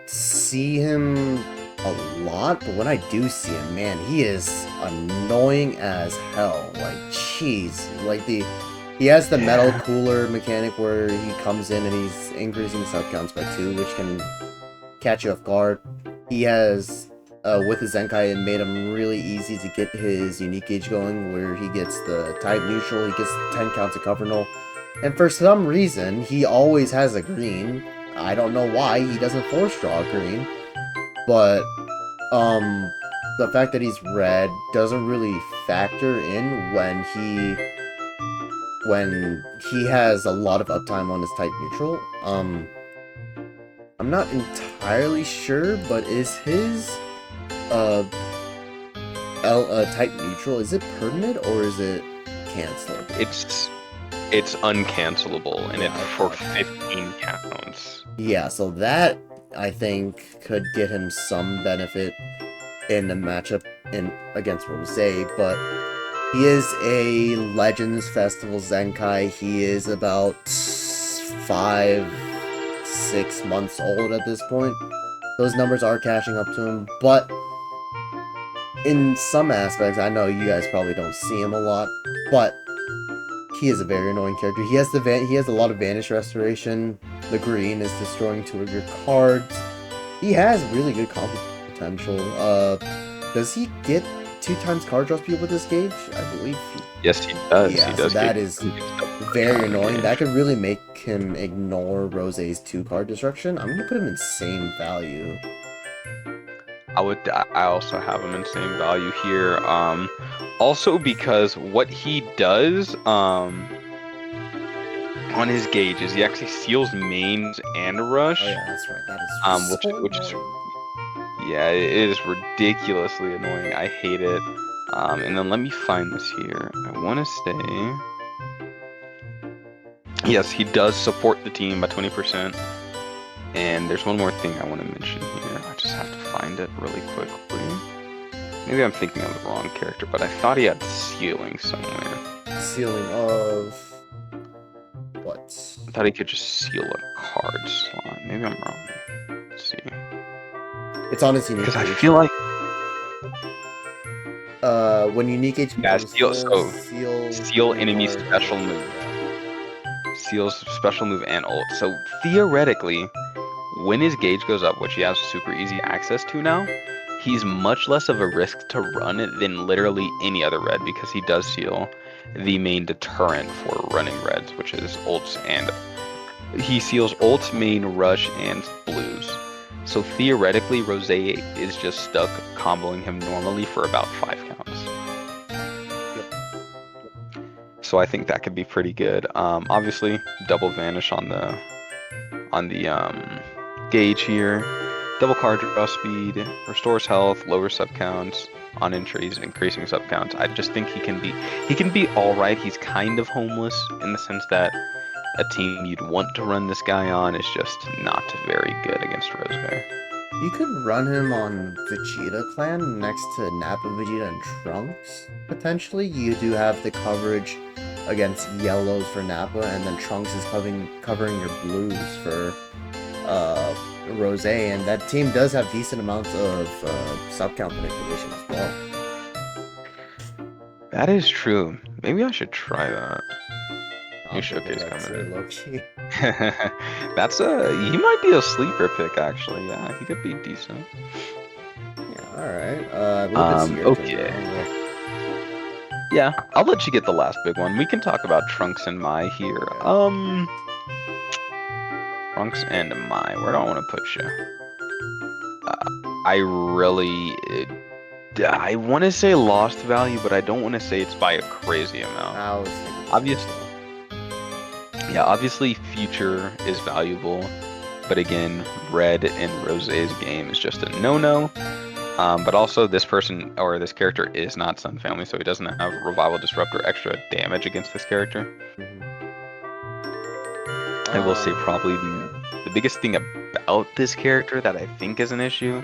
see him a lot, but when I do see him, man, he is annoying as hell. Like, jeez. Like, he has the metal cooler mechanic where he comes in and he's increasing sub counts by 2, which can catch you off guard. He has, with his Zenkai, it made him really easy to get his unique gauge going, where he gets the type neutral, he gets 10 counts of cover null. And for some reason, he always has a green. I don't know why he doesn't force draw a green. But, the fact that he's red doesn't really factor in when he has a lot of uptime on his type neutral. I'm not entirely sure, but is his type neutral, is it permanent or is it canceled? It's uncancelable, and it's for 15 counts. Yeah, so that I think could get him some benefit in the matchup against Rose, but he is a Legends Festival Zenkai. He is about 5-6 months old at this point. Those numbers are catching up to him, but in some aspects, I know you guys probably don't see him a lot, but he is a very annoying character. He has a lot of Vanish Restoration. The green is destroying 2 of your cards. He has really good combo potential. Does he get 2 times card draw speed with this gauge? I believe. Yes, he does. Yeah, He so does that get is he gets double very common annoying. gauge. That could really make him ignore Rose's 2 card destruction. I'm gonna put him in same value. I also have him in same value here. Also because what he does, on his gauge is he actually seals mains and rush. Oh yeah, that's right. That is Which is annoying. yeah, it is ridiculously annoying. I hate it. And then let me find this here. I want to say yes, he does support the team by 20%. And there's one more thing I want to mention here. I just have to find it really quickly. Maybe I'm thinking of the wrong character, but I thought he had sealing somewhere. Sealing of what? I thought he could just seal a card slot. Maybe I'm wrong. Let's see. It's on his unique Because I gauge. feel like when unique gauge yeah, becomes seal. full, So seal seal enemy card. special move. Yeah. Seals special move and ult. So theoretically, when his gauge goes up, which he has super easy access to now, he's much less of a risk to run than literally any other red because he does seal the main deterrent for running reds, which is ults, and he seals ult, main, rush, and blues. So theoretically, Rose is just stuck comboing him normally for about 5 counts. So I think that could be pretty good. Obviously, double vanish on the gauge here. Double card draw speed, restores health, lowers sub counts on entries, increasing sub counts. I just think he can be all right. He's kind of homeless in the sense that a team you'd want to run this guy on is just not very good against Rose. You could run him on Vegeta Clan next to Nappa, Vegeta, and Trunks, potentially. You do have the coverage against yellows for Nappa, and then Trunks is covering your blues for Rose, and that team does have decent amounts of sub-count manipulation as well. That is true. Maybe I should try that. New I'm thinking showcase that coming too, in. low-key. He might be a sleeper pick actually. Yeah, he could be decent. Yeah, alright. I believe it's your turn Okay. now. Yeah, I'll let you get the last big one. We can talk about Trunks and Mai here. Trunks and Mai. Where do I want to put you? I want to say lost value, but I don't want to say it's by a crazy amount. I was thinking Obviously, yeah, obviously future is valuable, but again, red in Rose's game is just a no-no. But also this person or this character is not Sun Family, so he doesn't have Revival Disrupt or extra damage against this character. I will say probably the biggest thing about this character that I think is an issue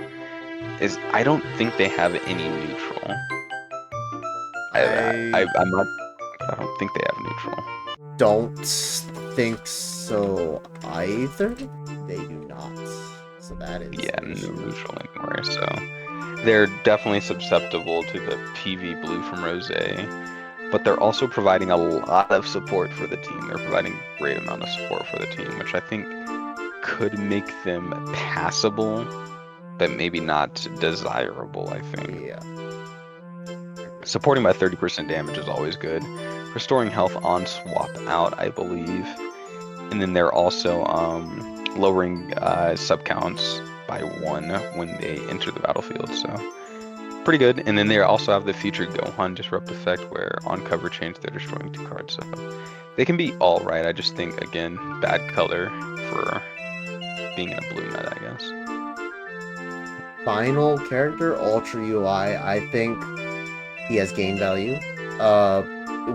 is I don't think they have any neutral. I don't think they have neutral. Don't think so either. They do not. So that is yeah, no neutral anywhere. So they're definitely susceptible to the PV blue from Rose, but they're also providing a lot of support for the team. They're providing a great amount of support for the team, which I think could make them passable, but maybe not desirable, I think. Yeah. Supporting by 30% damage is always good. Restoring health on swap out, I believe. And then they're also lowering sub counts by 1 when they enter the battlefield, so pretty good. And then they also have the future Gohan Disrupt effect, where on cover change they're destroying 2 cards, so they can be all right. I just think, again, bad color for being in a blue meta, I guess. Final character, Ultra UI. I think he has gain value.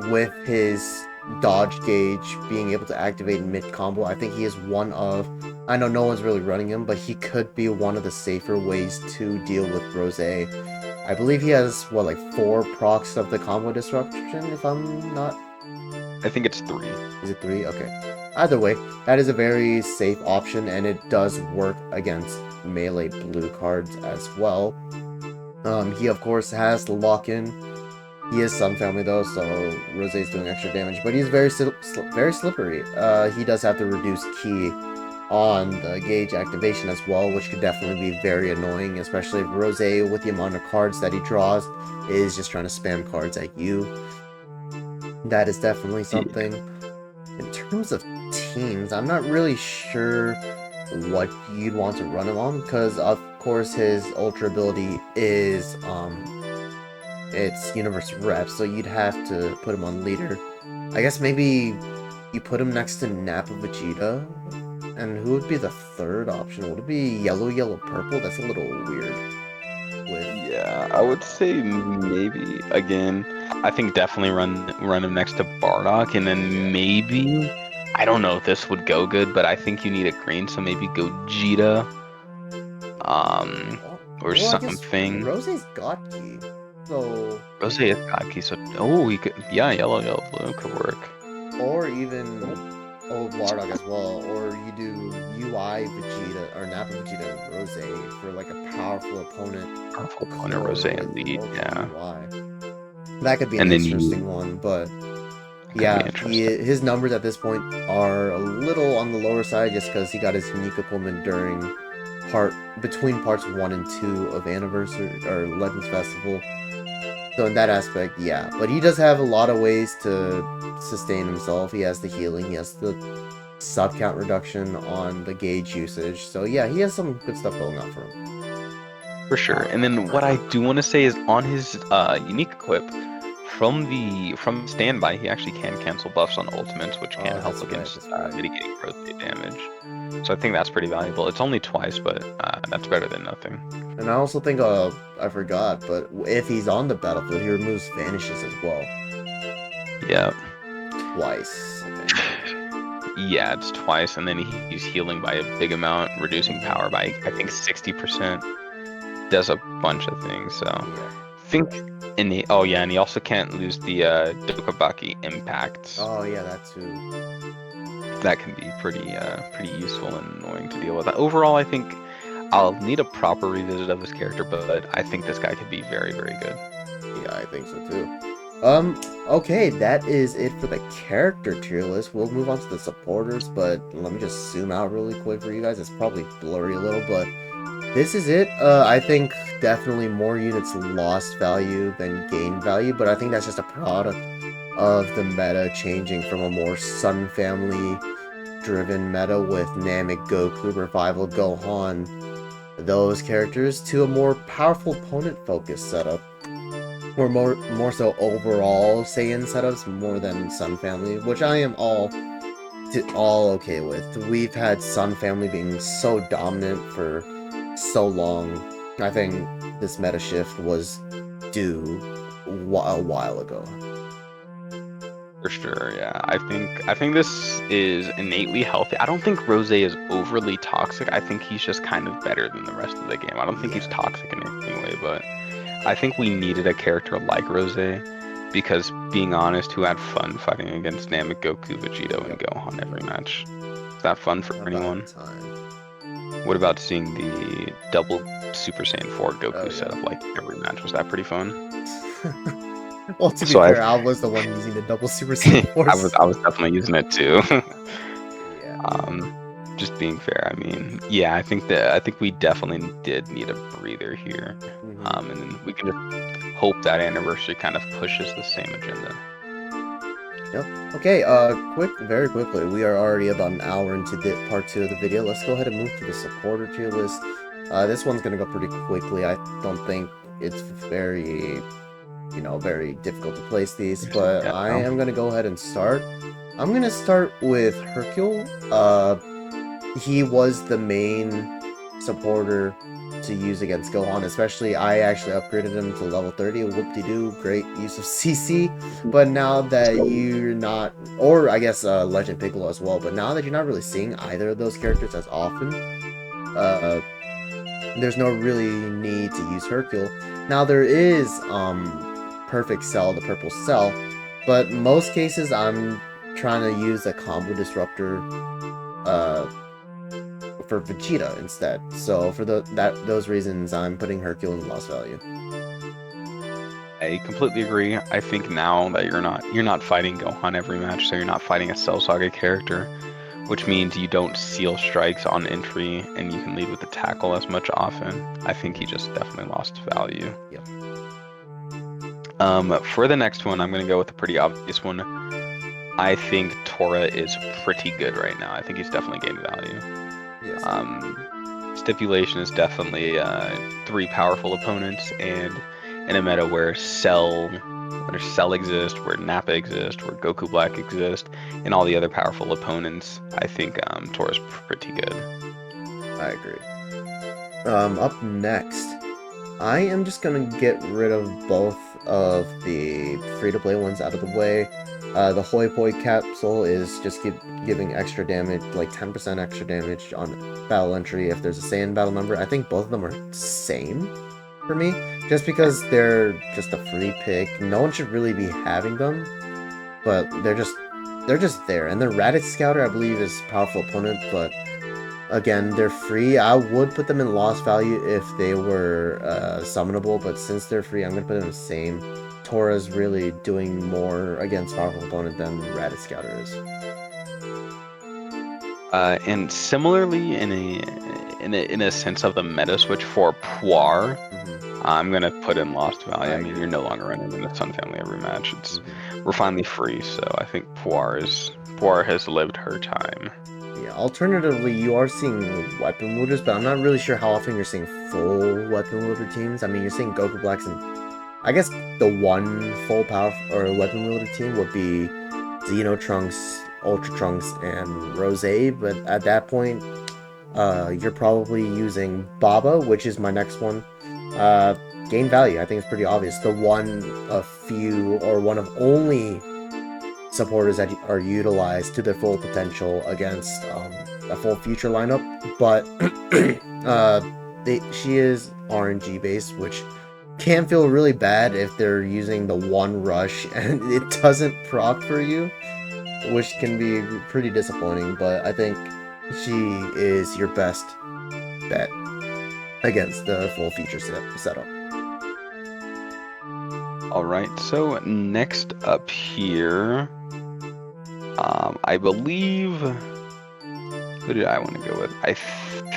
With his dodge gauge being able to activate mid combo, I think he is one of. I know no one's really running him, but he could be one of the safer ways to deal with Rose. I believe he has what, like 4 procs of the combo disruption, if I'm not. I think it's 3. Is it 3? Okay. Either way, that is a very safe option, and it does work against melee blue cards as well. He of course has the lock-in. He is Sun Family though, so Rose's doing extra damage, but he's very slippery. He does have to reduce ki on the gauge activation as well, which could definitely be very annoying, especially if Rose, with the amount of cards that he draws, is just trying to spam cards at you. That is definitely something. In terms of teams, I'm not really sure what you'd want to run him on, because of course his ultra ability is it's Universe Rep, so you'd have to put him on leader. I guess maybe you put him next to Nappa Vegeta, and who would be the third option? Would it be yellow, yellow, purple? That's a little weird. Yeah, I would say maybe again. I think definitely run him next to Bardock, and then maybe I don't know if this would go good, but I think you need a green, so maybe Gogeta, or Well, I guess something. Rose's got key, so Rose is Gaki, so we could yellow, yellow, blue could work. or even old Bardock as well, or you do UI Vegeta or Nappa Vegeta and Rose for like a powerful opponent. Powerful opponent, Rose and lead, yeah. UI. That could be an And then interesting one, but could be yeah, interesting. his numbers at this point are a little on the lower side just because he got his unique equipment between parts 1 and 2 of Anniversary or Legends Festival. So in that aspect, yeah. But he does have a lot of ways to sustain himself. He has the healing, he has the sub count reduction on the gauge usage. So yeah, he has some good stuff going on for him. For sure. And then what I do want to say is on his unique equip, from standby, he actually can cancel buffs on ultimates, which can help against mitigating rotate damage. So I think that's pretty valuable. It's only twice, but that's better than nothing. And I also think, I forgot, but if he's on the battlefield, he removes vanishes as well. Yeah. Twice, I think. Yeah, it's twice, and then he's healing by a big amount, reducing power by, I think, 60%. Does a bunch of things, so and he also can't lose the Dokabaki impact. Oh yeah, that too. That can be pretty useful and annoying to deal with. Overall, I think I'll need a proper revisit of this character, but I think this guy could be very, very good. Yeah, I think so too. Okay, that is it for the character tier list. We'll move on to the supporters, but let me just zoom out really quick for you guys. It's probably blurry a little, but this is it. I think definitely more units lost value than gained value, but I think that's just a product of the meta changing from a more Sun Family driven meta with Namek, Goku, Revival, Gohan, those characters, to a more powerful opponent focused setup. Or more so overall Saiyan setups more than Sun Family, which I am all okay with. We've had Sun Family being so dominant for so long. I think this meta shift was due a while ago. For sure, yeah. I think this is innately healthy. I don't think Rose is overly toxic. I think he's just kind of better than the rest of the game. I don't think he's toxic in any way, but I think we needed a character like Rose because, being honest, who had fun fighting against Namek, Goku, Vegeta, and Gohan every match? Is that fun for anyone? What about seeing the double Super Saiyan 4 Goku setup like every match? Was that pretty fun? Well, to be fair, I was the one using the double Super Saiyan 4. I was definitely using it too. Just being fair, I mean, yeah, I think we definitely did need a breather here, and then we can just hope that Anniversary kind of pushes the same agenda. Yep. Okay. Very quickly, we are already about an hour into part 2 of the video. Let's go ahead and move to the supporter tier list. This one's gonna go pretty quickly. I don't think it's very difficult to place these, but I am gonna go ahead and start. I'm gonna start with Hercule. He was the main supporter to use against Gohan, especially I actually upgraded him to level 30. Whoop-de-doo, great use of CC. But now that you're not, or I guess Legend Piccolo as well, but now that you're not really seeing either of those characters as often, there's no really need to use Hercule. Now there is Perfect Cell, the purple cell, but most cases I'm trying to use a combo disruptor for Vegeta instead. So for those reasons, I'm putting Hercule in lost value. I completely agree. I think now that you're not fighting Gohan every match, so you're not fighting a Cell Saga character. which means you don't seal strikes on entry and you can lead with the tackle as much often. I think he just definitely lost value. Yep. For the next one, I'm going to go with a pretty obvious one. I think Tora is pretty good right now. I think he's definitely gained value. Yes. Stipulation is definitely 3 powerful opponents, and in a meta where Cell exists, where Nappa exists, where Goku Black exists, and all the other powerful opponents, I think Tora's pretty good. I agree. Up next, I am just gonna get rid of both of the free-to-play ones out of the way. The Hoi Poi capsule is just giving extra damage, like 10% extra damage on battle entry if there's a Saiyan battle number. I think both of them are same for me, just because they're just a free pick. No one should really be having them, but they're just there. And the Raditz Scouter, I believe, is a powerful opponent, but again, they're free. I would put them in lost value if they were summonable, but since they're free, I'm going to put them the same. Tora's really doing more against powerful opponent than Raditz Scouter is. And similarly, in a sense of the meta switch for Puar, I'm gonna put in lost value. I mean, you're no longer running in the Sun Family every match. We're finally free, so I think Puar has lived her time. Yeah, alternatively, you are seeing weapon looters, but I'm not really sure how often you're seeing full weapon looter teams. I mean, you're seeing Goku Blacks, and I guess the one full power or weapon looter team would be Xeno Trunks, Ultra Trunks, and Rose, but at that point, you're probably using Baba, which is my next one. Gain value, I think it's pretty obvious. The one of few, or one of only supporters that are utilized to their full potential against a full future lineup, but she is RNG based, which can feel really bad if they're using the one rush and it doesn't proc for you, which can be pretty disappointing, but I think she is your best bet against the full feature setup. Alright, so next up here, I believe, who did I want to go with? I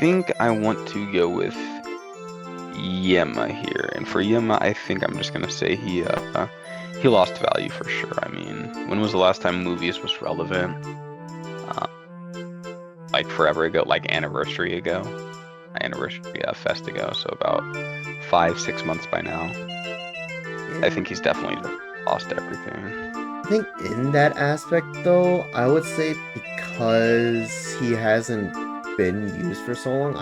think I want to go with Yema here, and for Yema, I think I'm just gonna say he lost value for sure. I mean, when was the last time movies was relevant? Like forever ago, like anniversary fest ago, so about 5-6 months by now. I think he's definitely lost everything. I think in that aspect, though, I would say because he hasn't been used for so long,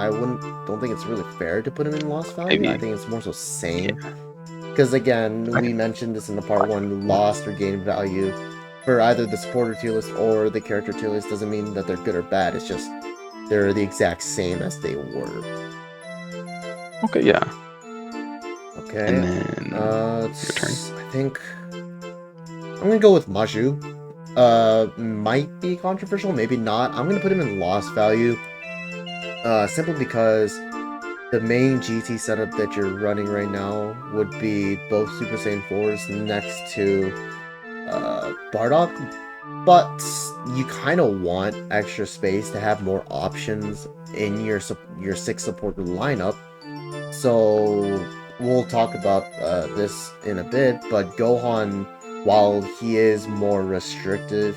don't think it's really fair to put him in lost value. I think it's more so same. Because again, we mentioned this in the part 1, lost or gained value for either the supporter tier list or the character tier list doesn't mean that they're good or bad. It's just they're the exact same as they were. Okay, yeah. Okay. And then your turn. I think I'm gonna go with Maju. Might be controversial, maybe not. I'm gonna put him in lost value. Simply because the main GT setup that you're running right now would be both Super Saiyan 4s next to Bardock, but you kind of want extra space to have more options in your 6 supporter lineup. So we'll talk about this in a bit, but Gohan, while he is more restrictive,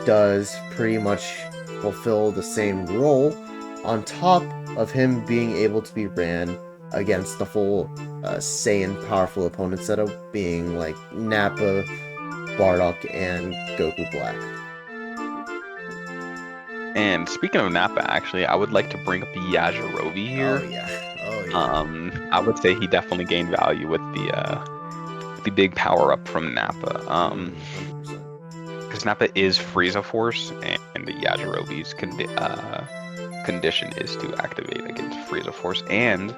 does pretty much fulfill the same role, on top of him being able to be ran against the full Saiyan powerful opponent setup, being like Nappa, Bardock, and Goku Black. And speaking of Nappa, actually, I would like to bring up Yajirobe here. Oh yeah. I would say he definitely gained value with the big power up from Nappa. 100%. Because Nappa is Frieza Force, and the Yajirobe's condition is to activate against Frieza Force, and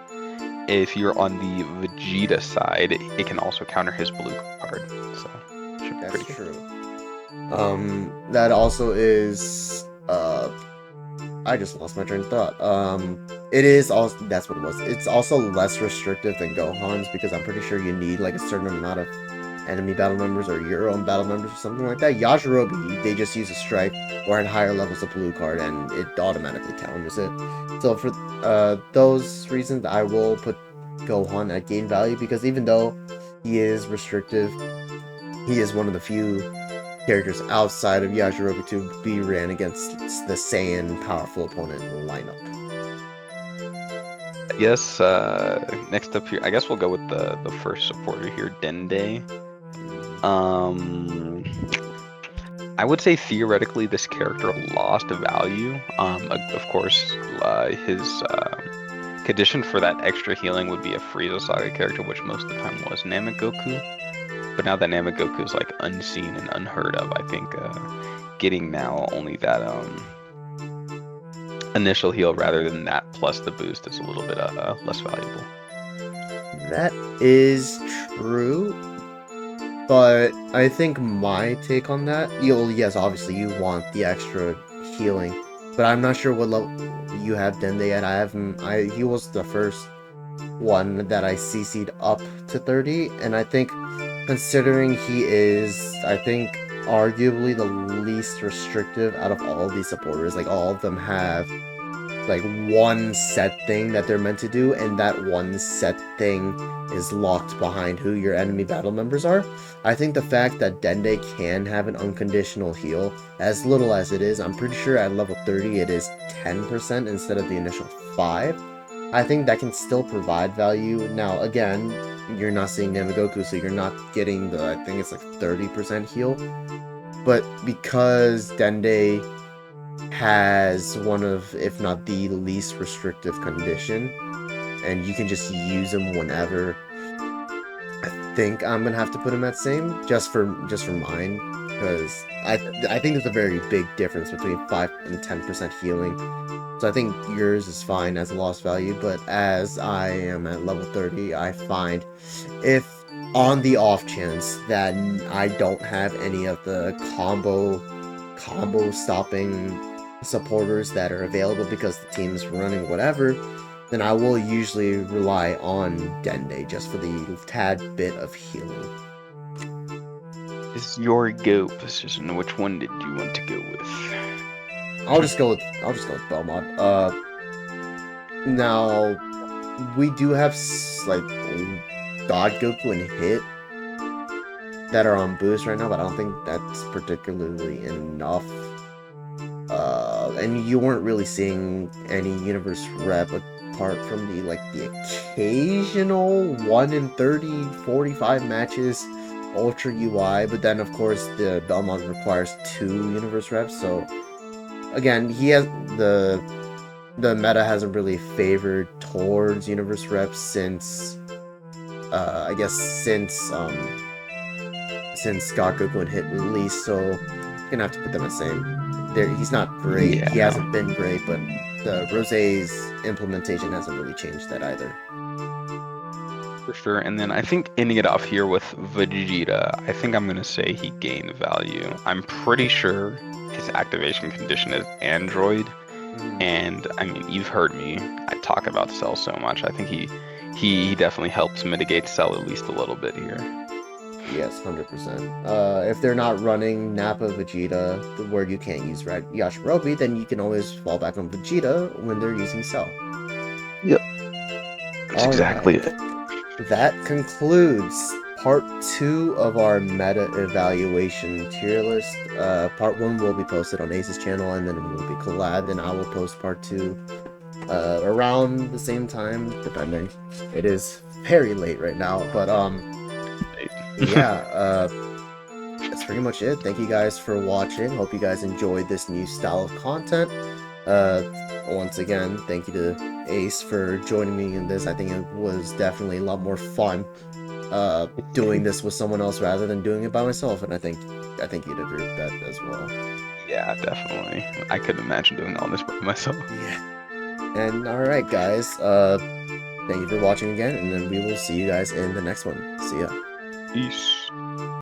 if you're on the Vegeta side, it can also counter his blue card. So that's true. That also is I just lost my train of thought. It is also, that's what it was. It's also less restrictive than Gohan's, because I'm pretty sure you need like a certain amount of enemy battle members or your own battle members or something like that, Yajirobe, they just use a strike or at higher levels a blue card, and it automatically counters it. So for those reasons, I will put Gohan at gain value, because even though he is restrictive, he is one of the few characters outside of Yajirobe to be ran against the Saiyan powerful opponent lineup. Yes, next up here, I guess we'll go with the first supporter here, Dende. I would say theoretically this character lost value. Of course, his condition for that extra healing would be a Frieza Saga character, which most of the time was Namegoku. But now that Namegoku is like unseen and unheard of, I think getting now only that initial heal rather than that plus the boost is a little bit less valuable. That is true, but I think my take on that, yes, obviously you want the extra healing, but I'm not sure what level you have Dende at. He was the first one that I CC'd up to 30, and I think considering he is, I think, arguably the least restrictive out of all of these supporters, like all of them have like one set thing that they're meant to do, and that one set thing is locked behind who your enemy battle members are. I think the fact that Dende can have an unconditional heal, as little as it is, I'm pretty sure at level 30 it is 10% instead of the initial 5. I think that can still provide value. Now, again, you're not seeing Namegoku, so you're not getting the, I think it's like 30% heal. But because Dende has one of, if not the least restrictive condition, and you can just use him whenever, I think I'm gonna have to put him at same just for mine, because I think there's a very big difference between 5 and 10% healing. So I think yours is fine as a loss value, but as I am at level 30, I find if on the off chance that I don't have any of the combo stopping supporters that are available because the team's running whatever, then I will usually rely on Dende just for the tad bit of healing. Is your go position? Which one did you want to go with? I'll just go with Belmont. Now we do have like God Goku and Hit that are on boost right now, but I don't think that's particularly enough. And you weren't really seeing any universe rep apart from the occasional 1 in 30, 45 matches Ultra UI, but then of course the Belmont requires 2 universe reps, so again, he has the meta hasn't really favored towards universe reps since I guess since God Goku and Hit release, so you're gonna have to put them the same. He's not great. Yeah. He hasn't been great, but the Rosé's implementation hasn't really changed that either. For sure. And then I think ending it off here with Vegeta, I think I'm gonna say he gained value. I'm pretty sure his activation condition is Android. And I mean, you've heard me. I talk about Cell so much. I think he definitely helps mitigate Cell at least a little bit here. Yes, 100%. If they're not running Nappa Vegeta, where you can't use Yajirobe, then you can always fall back on Vegeta when they're using Cell. Yep. That's exactly it. That concludes part 2 of our meta evaluation tier list. Part 1 will be posted on Ace's channel, and then it will be collabed, and I will post part 2 around the same time, depending. It is very late right now, but yeah, that's pretty much it. Thank you guys for watching. Hope you guys enjoyed this new style of content. Once again, thank you to Ace for joining me in this. I think it was definitely a lot more fun doing this with someone else rather than doing it by myself, and I think you'd agree with that as well. Yeah, definitely. I couldn't imagine doing all this by myself. Yeah. And alright guys, thank you for watching again, and then we will see you guys in the next one. See ya. Peace.